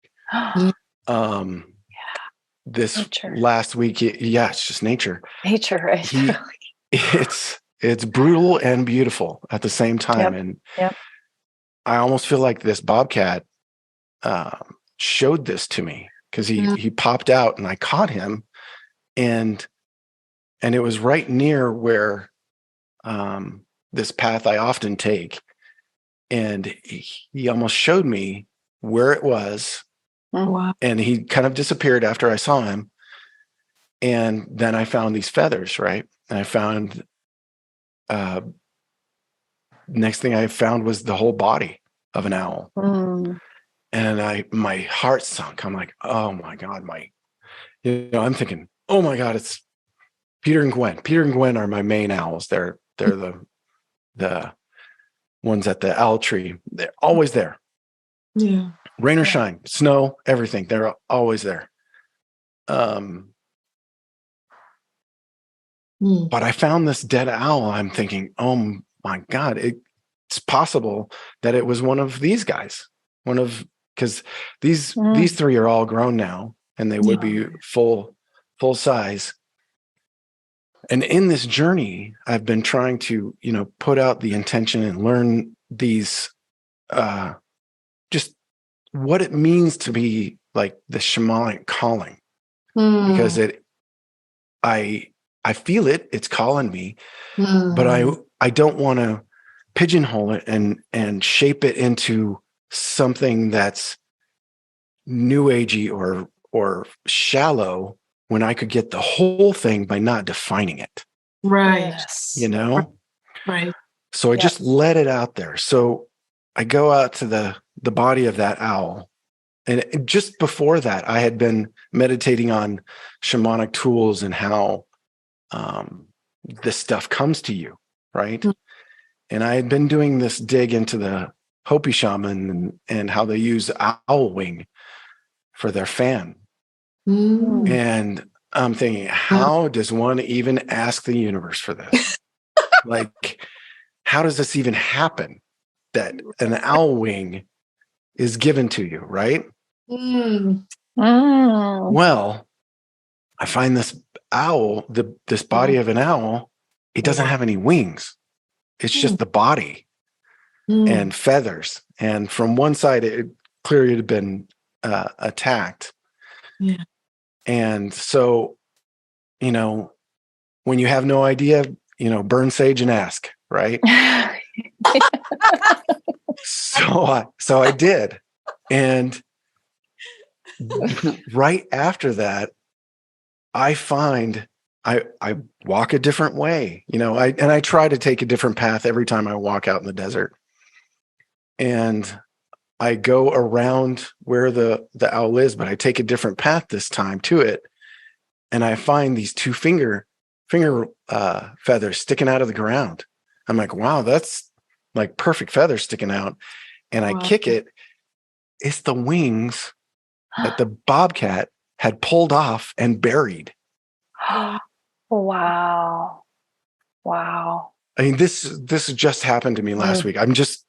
This nature. Last week, it's just nature. Nature, right? It's brutal and beautiful at the same time. And I almost feel like this bobcat showed this to me, because he popped out and I caught him, and it was right near where this path I often take, and he almost showed me where it was. Wow. And he kind of disappeared after I saw him, and then I found these feathers, right? And I found next thing I found was the whole body of an owl. And my heart sunk. I'm like, oh my God, I'm thinking, oh my God, it's Peter and Gwen. Peter and Gwen are my main owls. They're the ones at the owl tree. They're always there. Yeah. Rain or shine, snow, everything. They're always there. But I found this dead owl. I'm thinking, oh my God, it's possible that it was one of these guys. Because these three are all grown now, and they would be full size. And in this journey, I've been trying to, put out the intention and learn these, just what it means to be like the shamanic calling, because I feel it, it's calling me, but I don't want to pigeonhole it and shape it into something that's new agey or shallow, when I could get the whole thing by not defining it. Right. Right. So I just let it out there. So I go out to the body of that owl. And just before that, I had been meditating on shamanic tools and how this stuff comes to you, right? And I had been doing this dig into the Hopi shaman and how they use owl wing for their fan. And I'm thinking, how does one even ask the universe for this? Like, how does this even happen that an owl wing is given to you, right? Well, I find this owl, this body of an owl, it doesn't have any wings. It's just the body and feathers. And from one side, it clearly had been attacked. Yeah. And so, when you have no idea, burn sage and ask, right? So I did. And right after that, I find I walk a different way, I try to take a different path every time I walk out in the desert. And I go around where the owl is, but I take a different path this time to it. And I find these two finger feathers sticking out of the ground. I'm like, wow, that's like perfect feathers sticking out. And I kick it. It's the wings that the bobcat had pulled off and buried. Wow. I mean, this just happened to me last week. I'm just,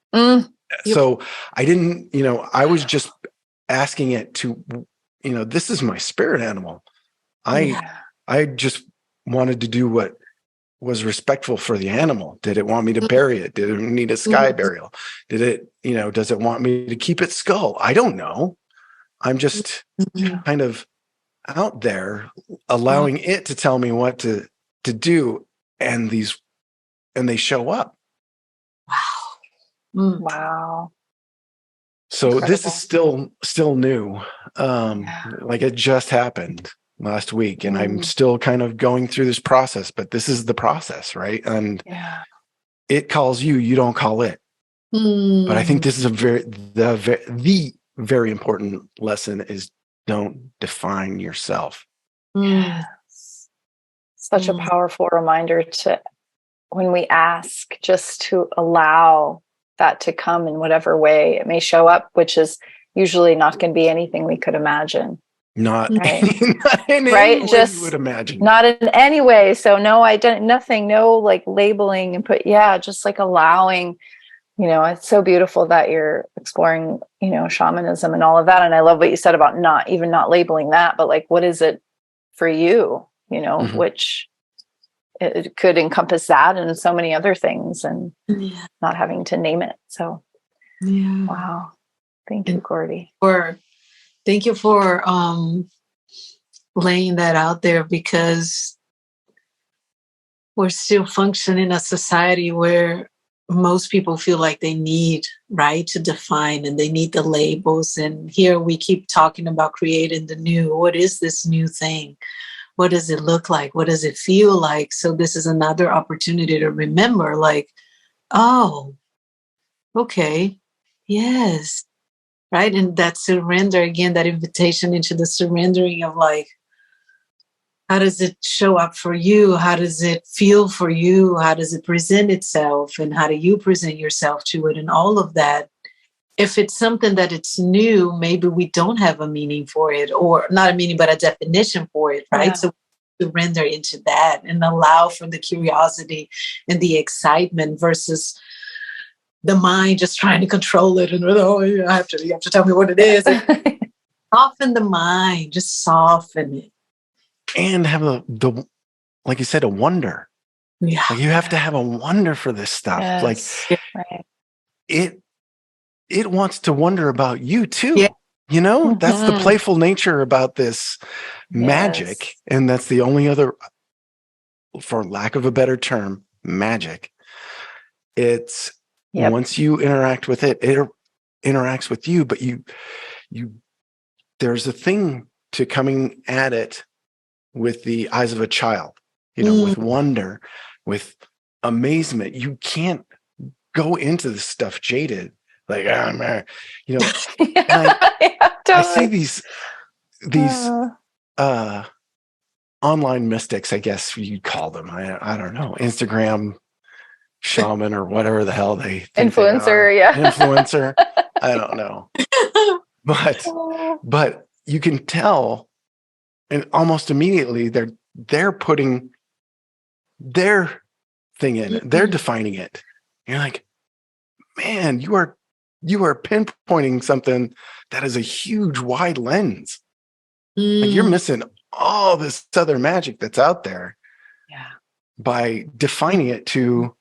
so I didn't, I was just asking it to, this is my spirit animal. I just wanted to do what was respectful for the animal. Did it want me to bury it? Did it need a sky burial? Did it, does it want me to keep its skull? I don't know. I'm just kind of out there allowing it to tell me what to do. And they show up. Wow. So incredible. This is still new. Like it just happened last week, and I'm still kind of going through this process, but this is the process, right? And it calls you, you don't call it. But I think this is the very important lesson is don't define yourself. Yes. Such a powerful reminder to, when we ask, just to allow that to come in whatever way it may show up, which is usually not going to be anything we could imagine. Not, right? Not in right? any way Just you would imagine. Not in any way. So no, nothing, no like labeling and just like allowing, it's so beautiful that you're exploring, shamanism and all of that. And I love what you said about not labeling that, but like, what is it for you, which it could encompass that and so many other things, and not having to name it. So, wow. Thank you, Gordy. Thank you for laying that out there, because we're still functioning in a society where most people feel like they need, right, to define, and they need the labels. And here we keep talking about creating the new. What is this new thing? What does it look like? What does it feel like? So this is another opportunity to remember, like, oh, okay, yes, right? And that surrender, again, that invitation into the surrendering of like, how does it show up for you? How does it feel for you? How does it present itself? And how do you present yourself to it? And all of that. If it's something that it's new, maybe we don't have a meaning for it, or not a meaning, but a definition for it, right? Yeah. So surrender into that and allow for the curiosity and the excitement versus the mind just trying to control it. And you have to tell me what it is. Soften the mind, just soften it. And have like you said, a wonder. Yeah. Like you have to have a wonder for this stuff. Yes. Like Right. it wants to wonder about you too. Yeah. You know, that's the Mhm. playful nature about this magic. Yes. And that's the only other, for lack of a better term, magic. It's Yep. once you interact with it, it interacts with you, but you there's a thing to coming at it with the eyes of a child, you know, with wonder, with amazement. You can't go into this stuff jaded, like, oh, man, you know. And Yeah, I see totally. these online mystics, I guess you'd call them. I don't know, Instagram shaman or whatever the hell they think Influencer, they are. yeah. Influencer. I don't know. But you can tell, and almost immediately they're putting their thing in it. They're defining it. You're like, man, you are pinpointing something that is a huge wide lens. Like you're missing all this other magic that's out there. Yeah. By defining it to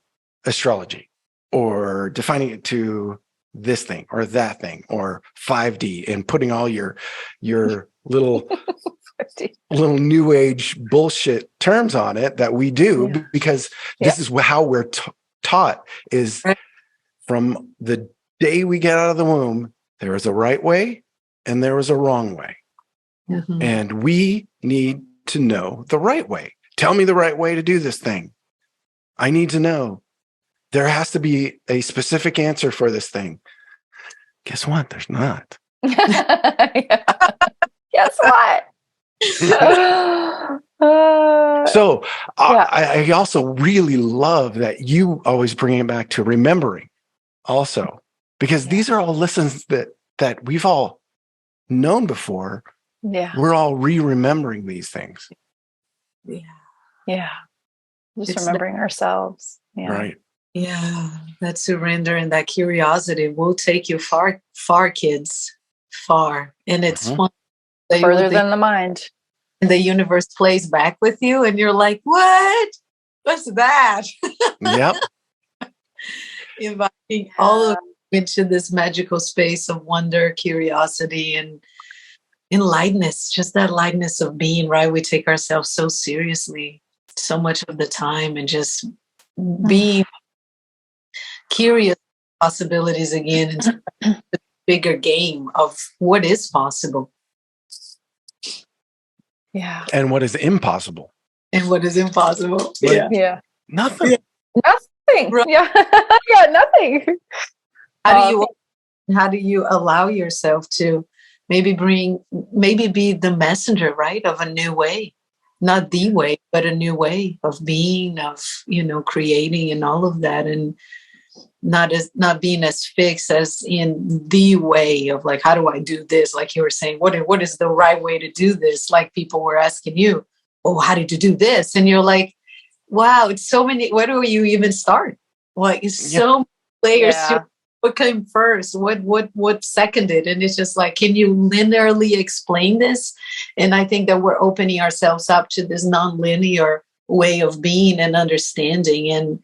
astrology, or defining it to this thing or that thing, or 5D, and putting all your little new age bullshit terms on it that we do, because this is how we're taught, is from the day we get out of the womb, there is a right way and there is a wrong way. Mm-hmm. And we need to know the right way. Tell me the right way to do this thing. I need to know. There has to be a specific answer for this thing. Guess what? There's not. Guess what? So I also really love that you always bring it back to remembering also, because these are all lessons that we've all known before. Yeah. We're all remembering these things. Yeah. Yeah. Just It's remembering ourselves. Yeah. Right. Yeah. That surrender and that curiosity will take you far, far, kids. Far. And it's fun. Further than the mind. And the universe plays back with you and you're like, what? What's that? Yep. Inviting all of you into this magical space of wonder, curiosity, and lightness, just that lightness of being, right? We take ourselves so seriously so much of the time, and just be curious possibilities again, and the bigger game of what is possible. Yeah. And what is impossible. And what is impossible. Like, Yeah. Nothing. Yeah. Nothing. Right. Yeah. Yeah, nothing. How do you allow yourself to maybe be the messenger, right, of a new way, not the way, but a new way of being, of, creating and all of that, and not being as fixed as in the way of like, how do I do this? Like you were saying, what is the right way to do this? Like people were asking you, oh, how did you do this? And you're like, wow, it's so many, where do you even start? Like it's so many layers. Yeah. What came first? What seconded? And it's just like, can you linearly explain this? And I think that we're opening ourselves up to this non-linear way of being and understanding, and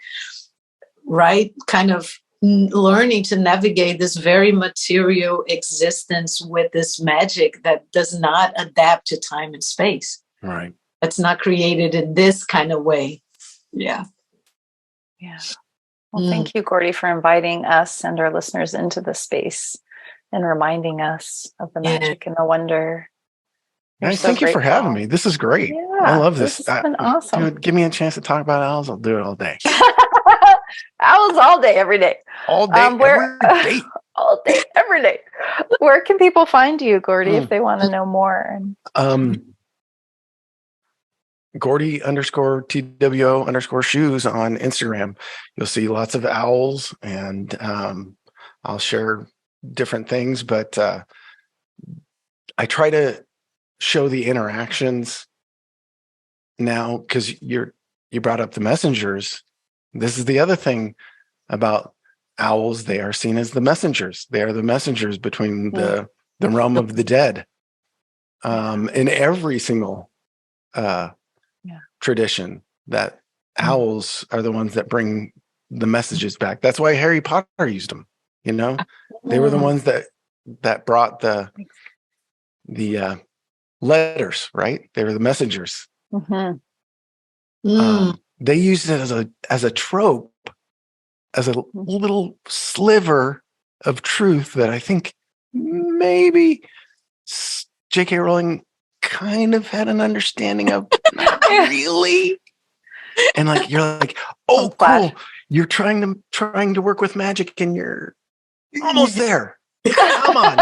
right, kind of learning to navigate this very material existence with this magic that does not adapt to time and space. Right. That's not created in this kind of way. Yeah. Yeah. Well, thank you, Gordy, for inviting us and our listeners into the space and reminding us of the magic and the wonder. Thank you for having me. This is great. Yeah, I love this. This has been awesome. Dude, give me a chance to talk about owls. I'll do it all day. Owls all day, every day. All day, every day. All day, every day. Where can people find you, Gordy, if they want to know more? Gordy _TWO_shoes on Instagram. You'll see lots of owls, and I'll share different things, but I try to show the interactions now, because you brought up the messengers. This is the other thing about owls. They are seen as the messengers. They are the messengers between the realm of the dead. In every single tradition that owls are the ones that bring the messages back. That's why Harry Potter used them. They were the ones that brought the letters, right? They were the messengers. They used it as a trope, as a little sliver of truth that I think maybe J.K. Rowling kind of had an understanding of. Not really. And you're like, oh, cool. You're trying to work with magic, and you're almost there. Come on.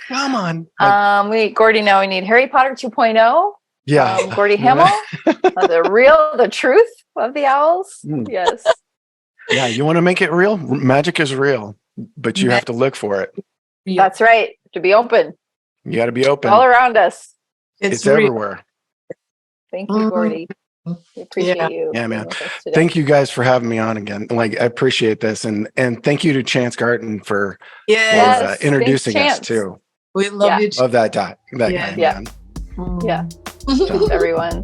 Come on. Gordy, now we need Harry Potter 2.0. Yeah. Gordy Hamil. The truth of the owls. Yes. Yeah. You want to make it real? Magic is real, but you have to look for it. That's right. To be open. You got to be open. All around us. It's everywhere. Thank you, Gordy. We appreciate you. Yeah, man. Thank you guys for having me on again. I appreciate this. And thank you to Chance Garten for introducing us too. We love you too. Love that guy. That guy, man. Yeah. Thanks, everyone.